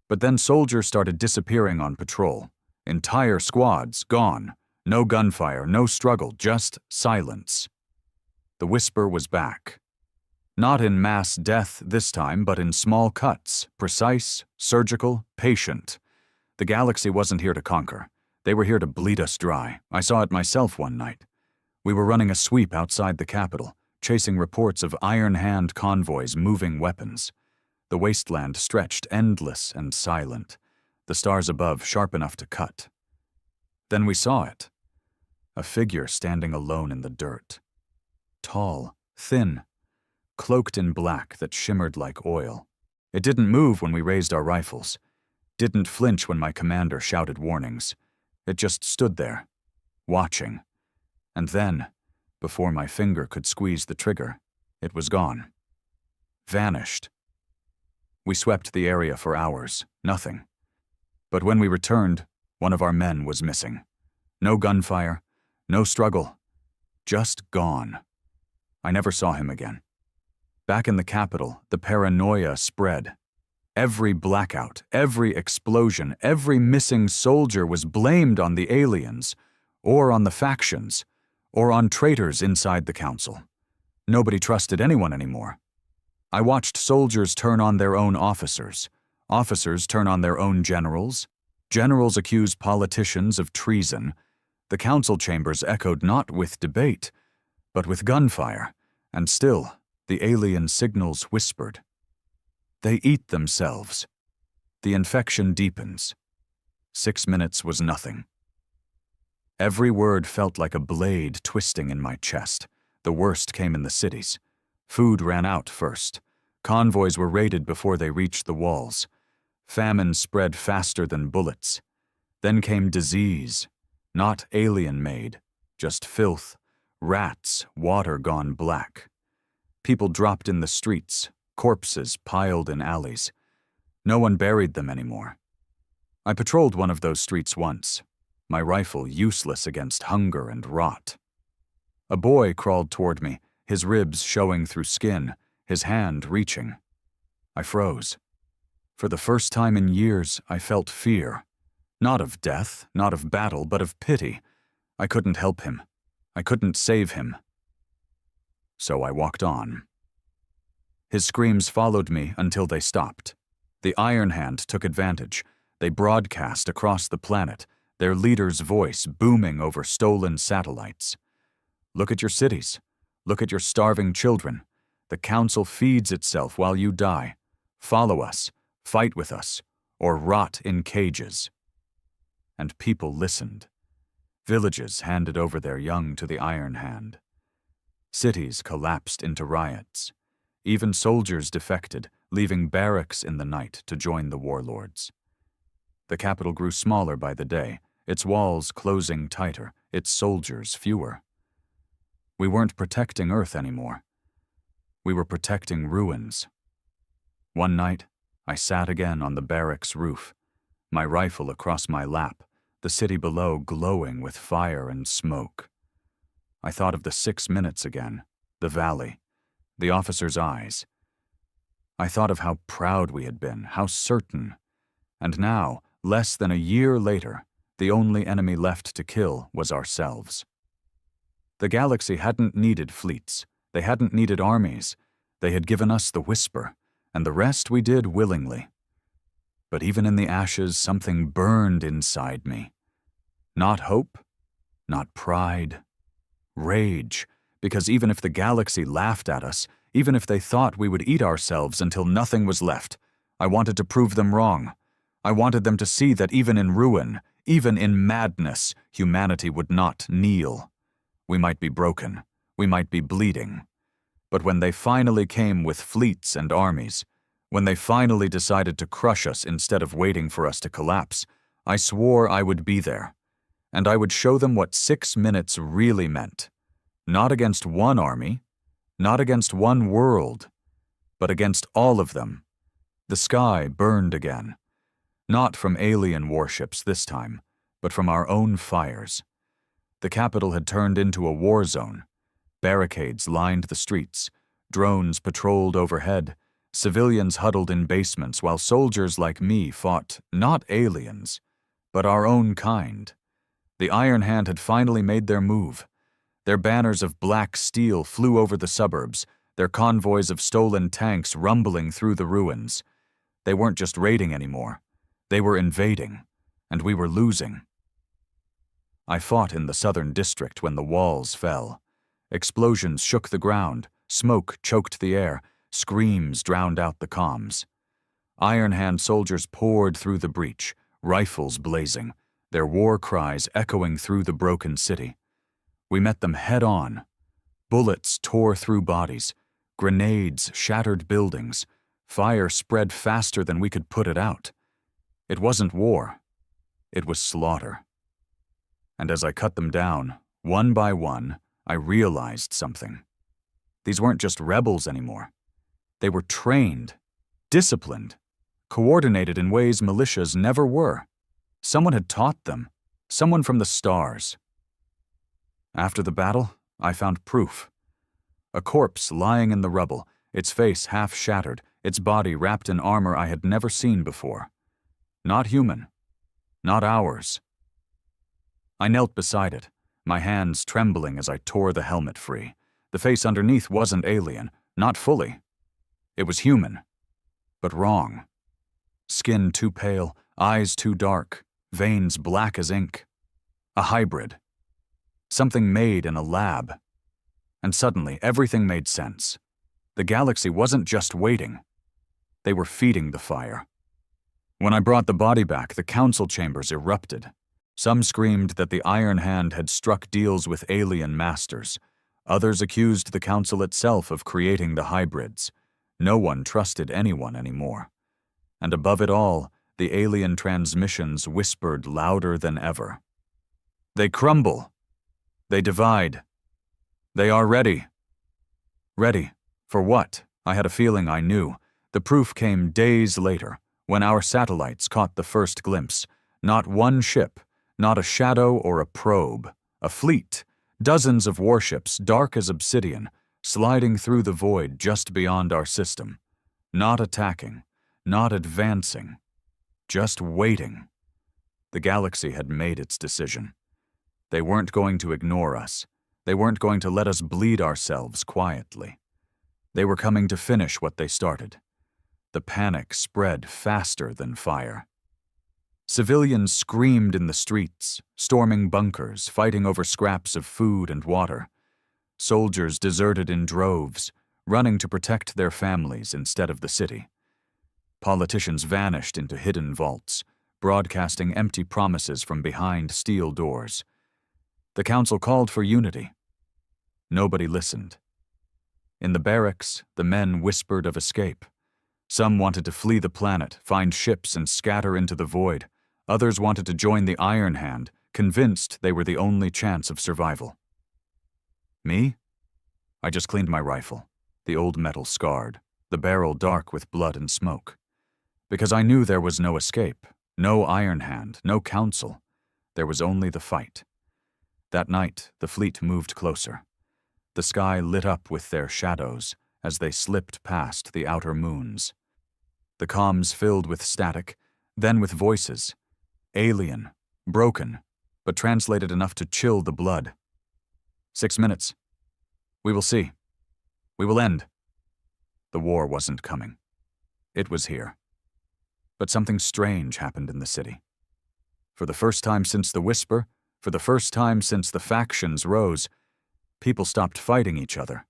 But then soldiers started disappearing on patrol. Entire squads gone. No gunfire, no struggle, just silence. The whisper was back. Not in mass death this time, but in small cuts, precise, surgical, patient. The galaxy wasn't here to conquer. They were here to bleed us dry. I saw it myself one night. We were running a sweep outside the capital, chasing reports of Iron Hand convoys moving weapons. The wasteland stretched endless and silent, the stars above sharp enough to cut. Then we saw it. A figure standing alone in the dirt. Tall, thin, cloaked in black that shimmered like oil. It didn't move when we raised our rifles. Didn't flinch when my commander shouted warnings. It just stood there, watching. And then, before my finger could squeeze the trigger, it was gone. Vanished. We swept the area for hours, nothing. But when we returned, one of our men was missing. No gunfire, no struggle, just gone. I never saw him again. Back in the capital, the paranoia spread. Every blackout, every explosion, every missing soldier was blamed on the aliens, or on the factions, or on traitors inside the council. Nobody trusted anyone anymore. I watched soldiers turn on their own officers, officers turn on their own generals, generals accuse politicians of treason. The council chambers echoed not with debate, but with gunfire, and still the alien signals whispered. They eat themselves. The infection deepens. 6 minutes was nothing. Every word felt like a blade twisting in my chest. The worst came in the cities. Food ran out first. Convoys were raided before they reached the walls. Famine spread faster than bullets. Then came disease. Not alien-made, just filth, rats, water gone black. People dropped in the streets, corpses piled in alleys. No one buried them anymore. I patrolled one of those streets once, my rifle useless against hunger and rot. A boy crawled toward me, his ribs showing through skin, his hand reaching. I froze. For the first time in years, I felt fear. Not of death, not of battle, but of pity. I couldn't help him. I couldn't save him. So I walked on. His screams followed me until they stopped. The Iron Hand took advantage. They broadcast across the planet, their leader's voice booming over stolen satellites. Look at your cities. Look at your starving children. The council feeds itself while you die. Follow us, fight with us, or rot in cages. And people listened. Villages handed over their young to the Iron Hand. Cities collapsed into riots. Even soldiers defected, leaving barracks in the night to join the warlords. The capital grew smaller by the day, its walls closing tighter, its soldiers fewer. We weren't protecting Earth anymore. We were protecting ruins. One night, I sat again on the barracks roof, my rifle across my lap, the city below glowing with fire and smoke. I thought of the 6 minutes again, the valley, the officers' eyes. I thought of how proud we had been, how certain. And now, less than a year later, the only enemy left to kill was ourselves. The galaxy hadn't needed fleets. They hadn't needed armies. They had given us the whisper, and the rest we did willingly. But even in the ashes, something burned inside me. Not hope, not pride, rage, because even if the galaxy laughed at us, even if they thought we would eat ourselves until nothing was left, I wanted to prove them wrong. I wanted them to see that even in ruin, even in madness, humanity would not kneel. We might be broken, we might be bleeding. But when they finally came with fleets and armies, when they finally decided to crush us instead of waiting for us to collapse, I swore I would be there. and I would show them what 6 minutes really meant. Not against one army, not against one world, but against all of them. The sky burned again. Not from alien warships this time, but from our own fires. The capital had turned into a war zone. Barricades lined the streets, drones patrolled overhead, civilians huddled in basements while soldiers like me fought not aliens, but our own kind. The Iron Hand had finally made their move. Their banners of black steel flew over the suburbs, their convoys of stolen tanks rumbling through the ruins. They weren't just raiding anymore. They were invading, and we were losing. I fought in the southern district when the walls fell. Explosions shook the ground, smoke choked the air, screams drowned out the comms. Iron Hand soldiers poured through the breach, rifles blazing, their war cries echoing through the broken city. We met them head-on. Bullets tore through bodies, grenades shattered buildings, fire spread faster than we could put it out. It wasn't war. It was slaughter. And as I cut them down, one by one, I realized something. These weren't just rebels anymore. They were trained, disciplined, coordinated in ways militias never were. Someone had taught them, someone from the stars. After the battle, I found proof. A corpse lying in the rubble, its face half shattered, its body wrapped in armor I had never seen before. Not human. Not ours. I knelt beside it, my hands trembling as I tore the helmet free. The face underneath wasn't alien, not fully. It was human, but wrong. Skin too pale, eyes too dark, veins black as ink. A hybrid. Something made in a lab. And suddenly, everything made sense. The galaxy wasn't just waiting. They were feeding the fire. When I brought the body back, the council chambers erupted. Some screamed that the Iron Hand had struck deals with alien masters. Others accused the council itself of creating the hybrids. No one trusted anyone anymore. And above it all, the alien transmissions whispered louder than ever. They crumble. They divide. They are ready. Ready. For what? I had a feeling I knew. The proof came days later, when our satellites caught the first glimpse. Not one ship, not a shadow or a probe. A fleet, dozens of warships, dark as obsidian, sliding through the void just beyond our system. Not attacking, not advancing, just waiting. The galaxy had made its decision. They weren't going to ignore us. They weren't going to let us bleed ourselves quietly. They were coming to finish what they started. The panic spread faster than fire. Civilians screamed in the streets, storming bunkers, fighting over scraps of food and water. Soldiers deserted in droves, running to protect their families instead of the city. Politicians vanished into hidden vaults, broadcasting empty promises from behind steel doors. The council called for unity. Nobody listened. In the barracks, the men whispered of escape. Some wanted to flee the planet, find ships, and scatter into the void. Others wanted to join the Iron Hand, convinced they were the only chance of survival. Me? I just cleaned my rifle, the old metal scarred, the barrel dark with blood and smoke. Because I knew there was no escape, no Iron Hand, no council. There was only the fight. That night, the fleet moved closer. The sky lit up with their shadows as they slipped past the outer moons. The comms filled with static, then with voices. Alien, broken, but translated enough to chill the blood. 6 minutes. We will see. We will end. The war wasn't coming. It was here. But something strange happened in the city. For the first time since the Whisper, for the first time since the factions rose, people stopped fighting each other.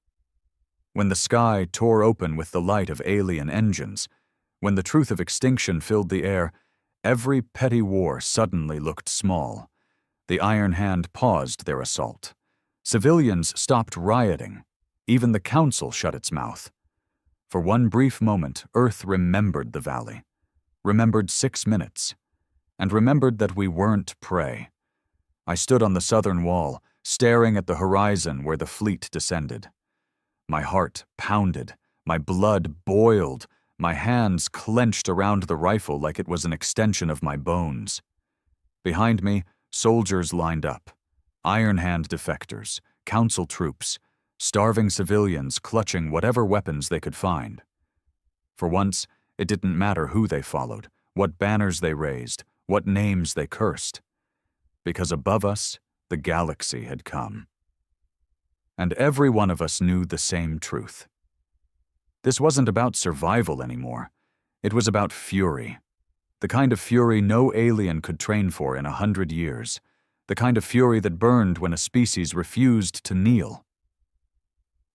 When the sky tore open with the light of alien engines, when the truth of extinction filled the air, every petty war suddenly looked small. The Iron Hand paused their assault. Civilians stopped rioting. Even the council shut its mouth. For one brief moment, Earth remembered the valley, remembered 6 minutes, and remembered that we weren't prey. I stood on the southern wall, staring at the horizon where the fleet descended. My heart pounded, my blood boiled, my hands clenched around the rifle like it was an extension of my bones. Behind me, soldiers lined up. Iron Hand defectors, council troops, starving civilians clutching whatever weapons they could find. For once, it didn't matter who they followed, what banners they raised, what names they cursed. Because above us, the galaxy had come. And every one of us knew the same truth. This wasn't about survival anymore. It was about fury. The kind of fury no alien could train for in 100 years. The kind of fury that burned when a species refused to kneel.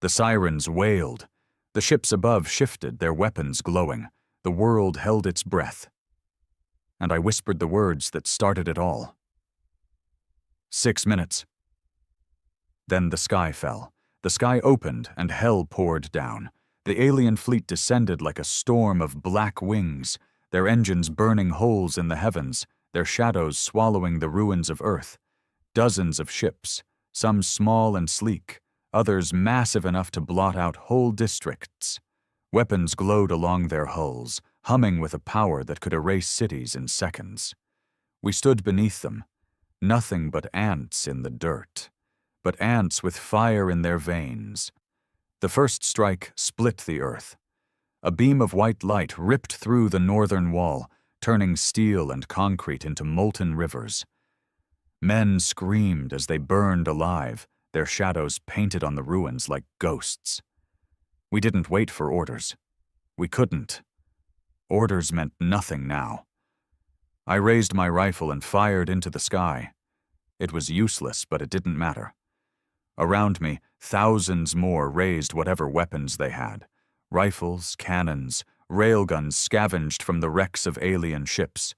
The sirens wailed. The ships above shifted, their weapons glowing. The world held its breath. And I whispered the words that started it all. 6 minutes. Then the sky fell. The sky opened and hell poured down. The alien fleet descended like a storm of black wings, their engines burning holes in the heavens, their shadows swallowing the ruins of Earth. Dozens of ships, some small and sleek, others massive enough to blot out whole districts. Weapons glowed along their hulls, humming with a power that could erase cities in seconds. We stood beneath them, nothing but ants in the dirt, but ants with fire in their veins. The first strike split the earth. A beam of white light ripped through the northern wall, turning steel and concrete into molten rivers. Men screamed as they burned alive, their shadows painted on the ruins like ghosts. We didn't wait for orders. We couldn't. Orders meant nothing now. I raised my rifle and fired into the sky. It was useless, but it didn't matter. Around me, thousands more raised whatever weapons they had. Rifles, cannons, railguns scavenged from the wrecks of alien ships.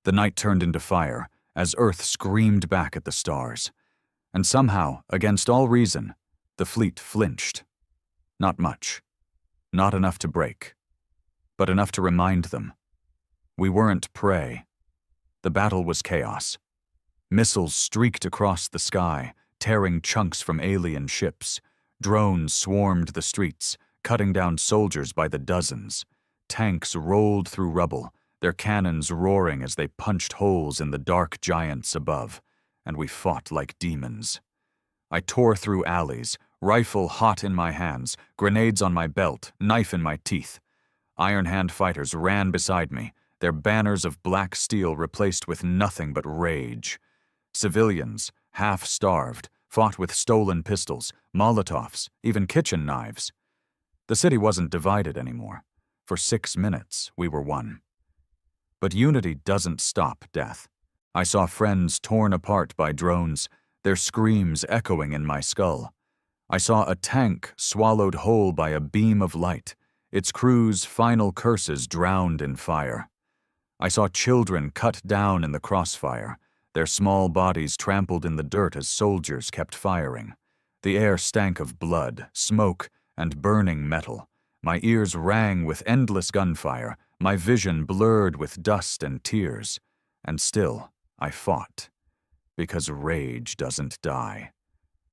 The night turned into fire as Earth screamed back at the stars. And somehow, against all reason, the fleet flinched. Not much. Not enough to break. But enough to remind them. We weren't prey. The battle was chaos. Missiles streaked across the sky, tearing chunks from alien ships. Drones swarmed the streets, cutting down soldiers by the dozens. Tanks rolled through rubble, their cannons roaring as they punched holes in the dark giants above, and we fought like demons. I tore through alleys, rifle hot in my hands, grenades on my belt, knife in my teeth. Iron Hand fighters ran beside me, their banners of black steel replaced with nothing but rage. Civilians, half-starved, fought with stolen pistols, Molotovs, even kitchen knives. The city wasn't divided anymore. For 6 minutes, we were one. But unity doesn't stop death. I saw friends torn apart by drones, their screams echoing in my skull. I saw a tank swallowed whole by a beam of light, its crew's final curses drowned in fire. I saw children cut down in the crossfire, their small bodies trampled in the dirt as soldiers kept firing. The air stank of blood, smoke, and burning metal. My ears rang with endless gunfire, my vision blurred with dust and tears. And still, I fought. Because rage doesn't die.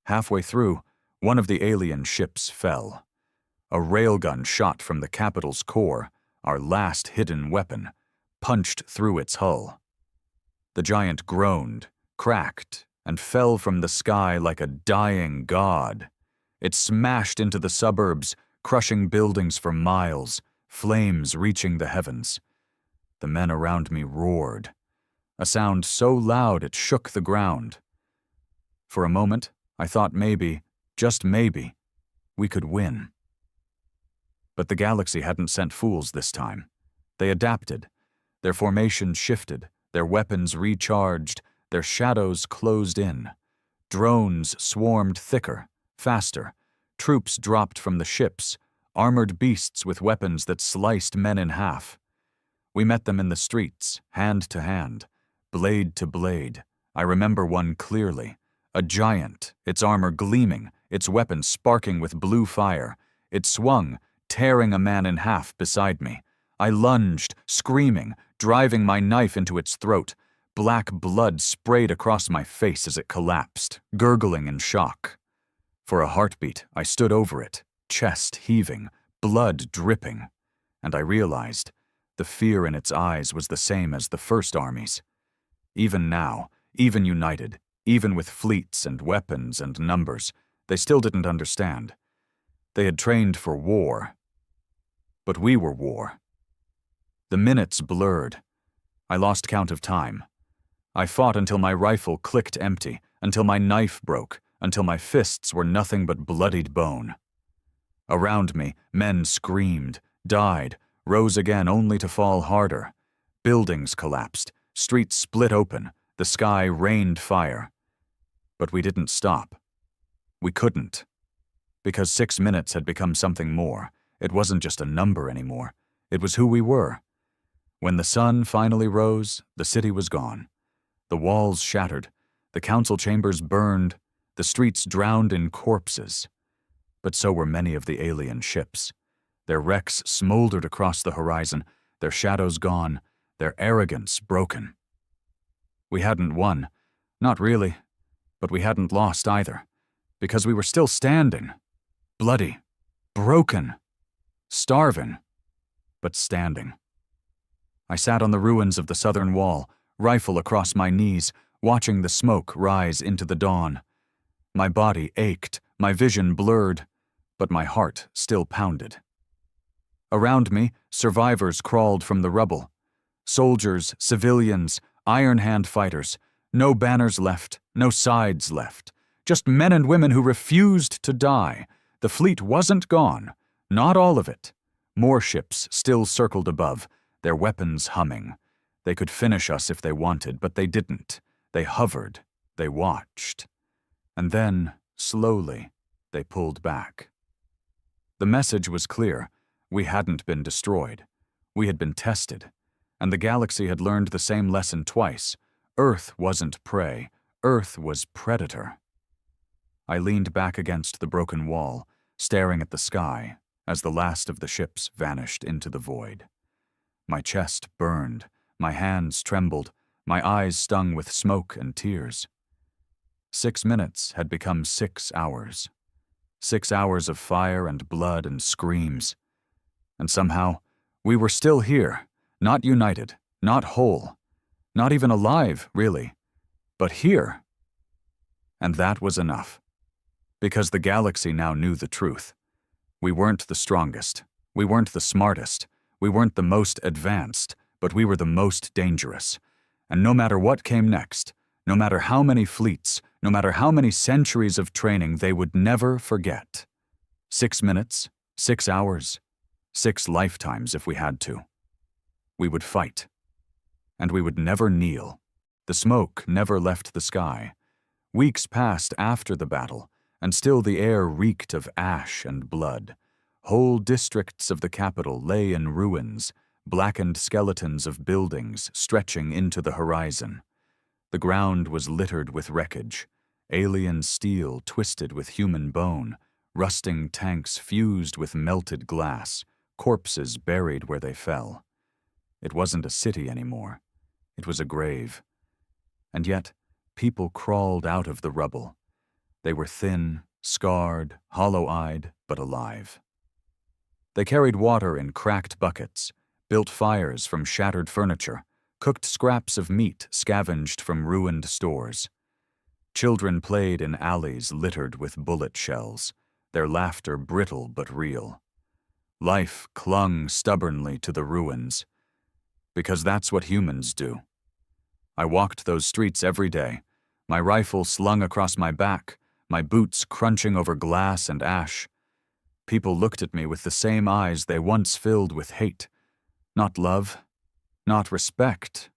Halfway through, one of the alien ships fell. A railgun shot from the capital's core, our last hidden weapon, punched through its hull. The giant groaned, cracked, and fell from the sky like a dying god. It smashed into the suburbs, crushing buildings for miles, flames reaching the heavens. The men around me roared, a sound so loud it shook the ground. For a moment, I thought maybe, just maybe, we could win. But the galaxy hadn't sent fools this time. They adapted. Their formations shifted, their weapons recharged, their shadows closed in. Drones swarmed thicker, faster. Troops dropped from the ships, armored beasts with weapons that sliced men in half. We met them in the streets, hand to hand, blade to blade. I remember one clearly. A giant, its armor gleaming, its weapon sparking with blue fire. It swung, tearing a man in half beside me. I lunged, screaming, driving my knife into its throat, Black blood sprayed across my face as it collapsed, gurgling in shock. For a heartbeat, I stood over it, chest heaving, blood dripping, and I realized the fear in its eyes was the same as the first armies. Even now, even united, even with fleets and weapons and numbers, they still didn't understand. They had trained for war. But we were war. The minutes blurred. I lost count of time. I fought until my rifle clicked empty, until my knife broke, until my fists were nothing but bloodied bone. Around me, men screamed, died, rose again only to fall harder. Buildings collapsed, streets split open, the sky rained fire. But we didn't stop. We couldn't. Because 6 minutes had become something more. It wasn't just a number anymore. It was who we were. When the sun finally rose, the city was gone. The walls shattered, the council chambers burned, the streets drowned in corpses. But so were many of the alien ships. Their wrecks smoldered across the horizon, their shadows gone, their arrogance broken. We hadn't won. Not really. But we hadn't lost either. Because we were still standing. Bloody. Broken. Starving. But standing. I sat on the ruins of the southern wall, rifle across my knees, watching the smoke rise into the dawn. My body ached, my vision blurred, but my heart still pounded. Around me, survivors crawled from the rubble. Soldiers, civilians, Iron Hand fighters. No banners left, no sides left. Just men and women who refused to die. The fleet wasn't gone, not all of it. More ships still circled above, their weapons humming. They could finish us if they wanted, but they didn't. They hovered, they watched. And then, slowly, they pulled back. The message was clear. We hadn't been destroyed. We had been tested. And the galaxy had learned the same lesson twice. Earth wasn't prey. Earth was predator. I leaned back against the broken wall, staring at the sky as the last of the ships vanished into the void. My chest burned, my hands trembled, my eyes stung with smoke and tears. 6 minutes had become 6 hours. 6 hours of fire and blood and screams. And somehow, we were still here, not united, not whole, not even alive, really, but here. And that was enough. Because the galaxy now knew the truth. We weren't the strongest. We weren't the smartest. We weren't the most advanced, but we were the most dangerous. And no matter what came next, no matter how many fleets, no matter how many centuries of training, they would never forget. 6 minutes, 6 hours, 6 lifetimes if we had to. We would fight. And we would never kneel. The smoke never left the sky. Weeks passed after the battle, and still the air reeked of ash and blood. Whole districts of the capital lay in ruins, blackened skeletons of buildings stretching into the horizon. The ground was littered with wreckage, alien steel twisted with human bone, rusting tanks fused with melted glass, corpses buried where they fell. It wasn't a city anymore. It was a grave. And yet, people crawled out of the rubble. They were thin, scarred, hollow-eyed, but alive. They carried water in cracked buckets, built fires from shattered furniture, cooked scraps of meat scavenged from ruined stores. Children played in alleys littered with bullet shells, their laughter brittle but real. Life clung stubbornly to the ruins, because that's what humans do. I walked those streets every day, my rifle slung across my back, my boots crunching over glass and ash. People looked at me with the same eyes they once filled with hate. Not love, not respect.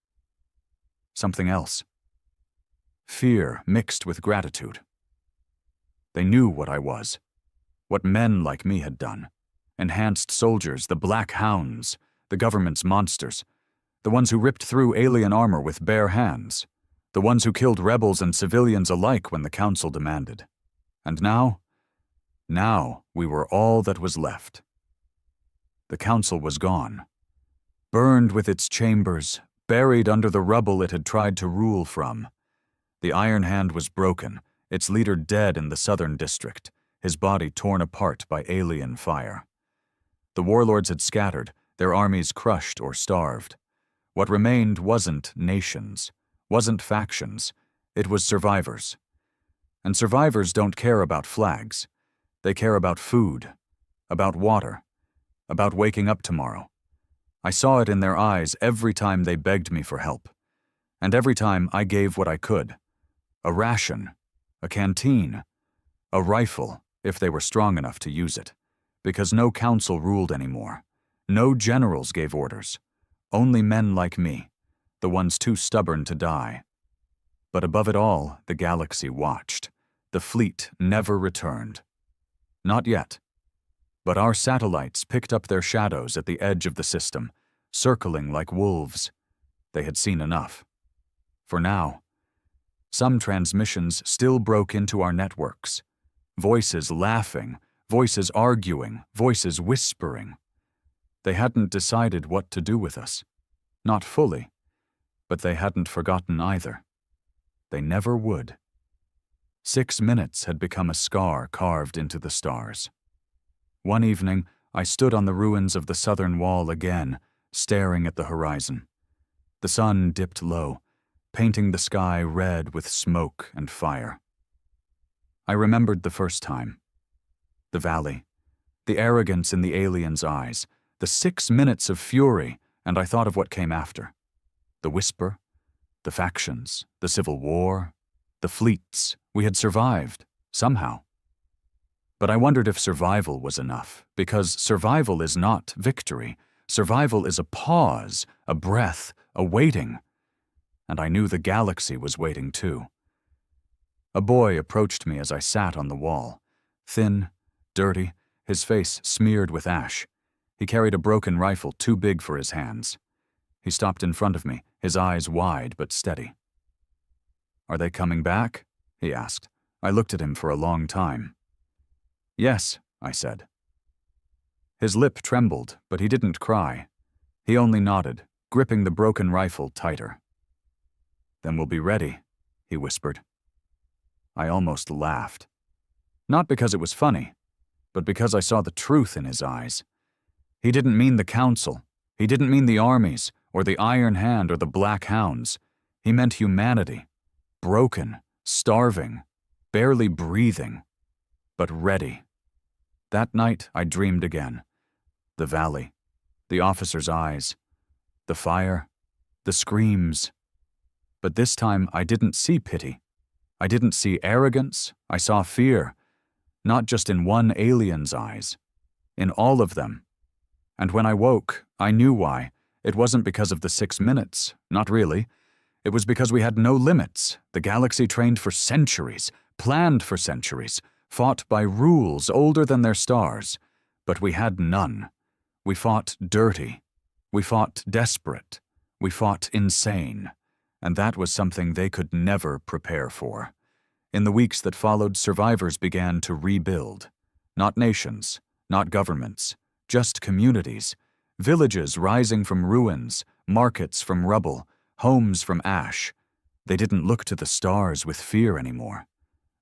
Something else. Fear mixed with gratitude. They knew what I was, what men like me had done. Enhanced soldiers, the Black Hounds, the government's monsters, the ones who ripped through alien armor with bare hands, the ones who killed rebels and civilians alike when the council demanded. And now we were all that was left. The council was gone, burned with its chambers, buried under the rubble it had tried to rule from. The Iron Hand was broken, its leader dead in the southern district, his body torn apart by alien fire. The warlords had scattered, their armies crushed or starved. What remained wasn't nations, wasn't factions, it was survivors. And survivors don't care about flags. They care about food, about water, about waking up tomorrow. I saw it in their eyes every time they begged me for help. And every time I gave what I could. A ration, a canteen, a rifle, if they were strong enough to use it. Because no council ruled anymore. No generals gave orders. Only men like me, the ones too stubborn to die. But above it all, the galaxy watched. The fleet never returned. Not yet. But our satellites picked up their shadows at the edge of the system, circling like wolves. They had seen enough. For now. Some transmissions still broke into our networks. Voices laughing, voices arguing, voices whispering. They hadn't decided what to do with us. Not fully. But they hadn't forgotten either. They never would. 6 minutes had become a scar carved into the stars. One evening, I stood on the ruins of the southern wall again, staring at the horizon. The sun dipped low, painting the sky red with smoke and fire. I remembered the first time. The valley, the arrogance in the aliens' eyes, the 6 minutes of fury, and I thought of what came after. The whisper, the factions, the civil war, the fleets. We had survived, somehow. But I wondered if survival was enough, because survival is not victory. Survival is a pause, a breath, a waiting. And I knew the galaxy was waiting too. A boy approached me as I sat on the wall. Thin, dirty, his face smeared with ash. He carried a broken rifle too big for his hands. He stopped in front of me, his eyes wide but steady. "Are they coming back?" he asked. I looked at him for a long time. "Yes," I said. His lip trembled, but he didn't cry. He only nodded, gripping the broken rifle tighter. "Then we'll be ready," he whispered. I almost laughed. Not because it was funny, but because I saw the truth in his eyes. He didn't mean the council. He didn't mean the armies, or the Iron Hand, or the Black Hounds. He meant humanity. Broken, starving, barely breathing, but ready. That night I dreamed again. The valley, the officers' eyes, the fire, the screams. But this time I didn't see pity. I didn't see arrogance. I saw fear. Not just in one alien's eyes. In all of them. And when I woke, I knew why. It wasn't because of the 6 minutes. Not really. It was because we had no limits. The galaxy trained for centuries, planned for centuries, fought by rules older than their stars. But we had none. We fought dirty. We fought desperate. We fought insane. And that was something they could never prepare for. In the weeks that followed, survivors began to rebuild. Not nations, not governments, just communities. Villages rising from ruins, markets from rubble, homes from ash. They didn't look to the stars with fear anymore.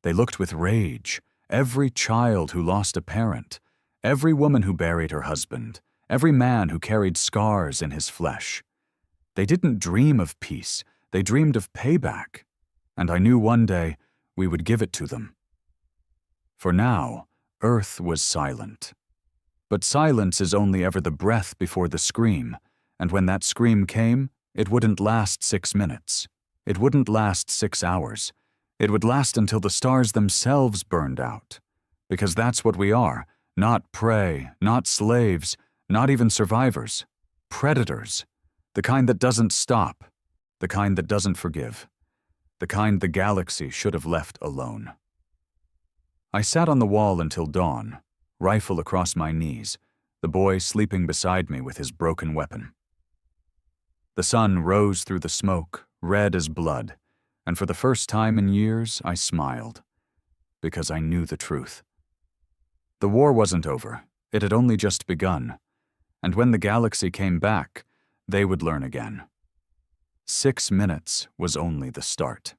They looked with rage. Every child who lost a parent, every woman who buried her husband, every man who carried scars in his flesh. They didn't dream of peace. They dreamed of payback. And I knew one day we would give it to them. For now, Earth was silent. But silence is only ever the breath before the scream, and when that scream came, it wouldn't last 6 minutes. It wouldn't last 6 hours. It would last until the stars themselves burned out. Because that's what we are, not prey, not slaves, not even survivors. Predators. The kind that doesn't stop. The kind that doesn't forgive. The kind the galaxy should have left alone. I sat on the wall until dawn, rifle across my knees, the boy sleeping beside me with his broken weapon. The sun rose through the smoke, red as blood, and for the first time in years I smiled, because I knew the truth. The war wasn't over, it had only just begun, and when the galaxy came back, they would learn again. 6 minutes was only the start.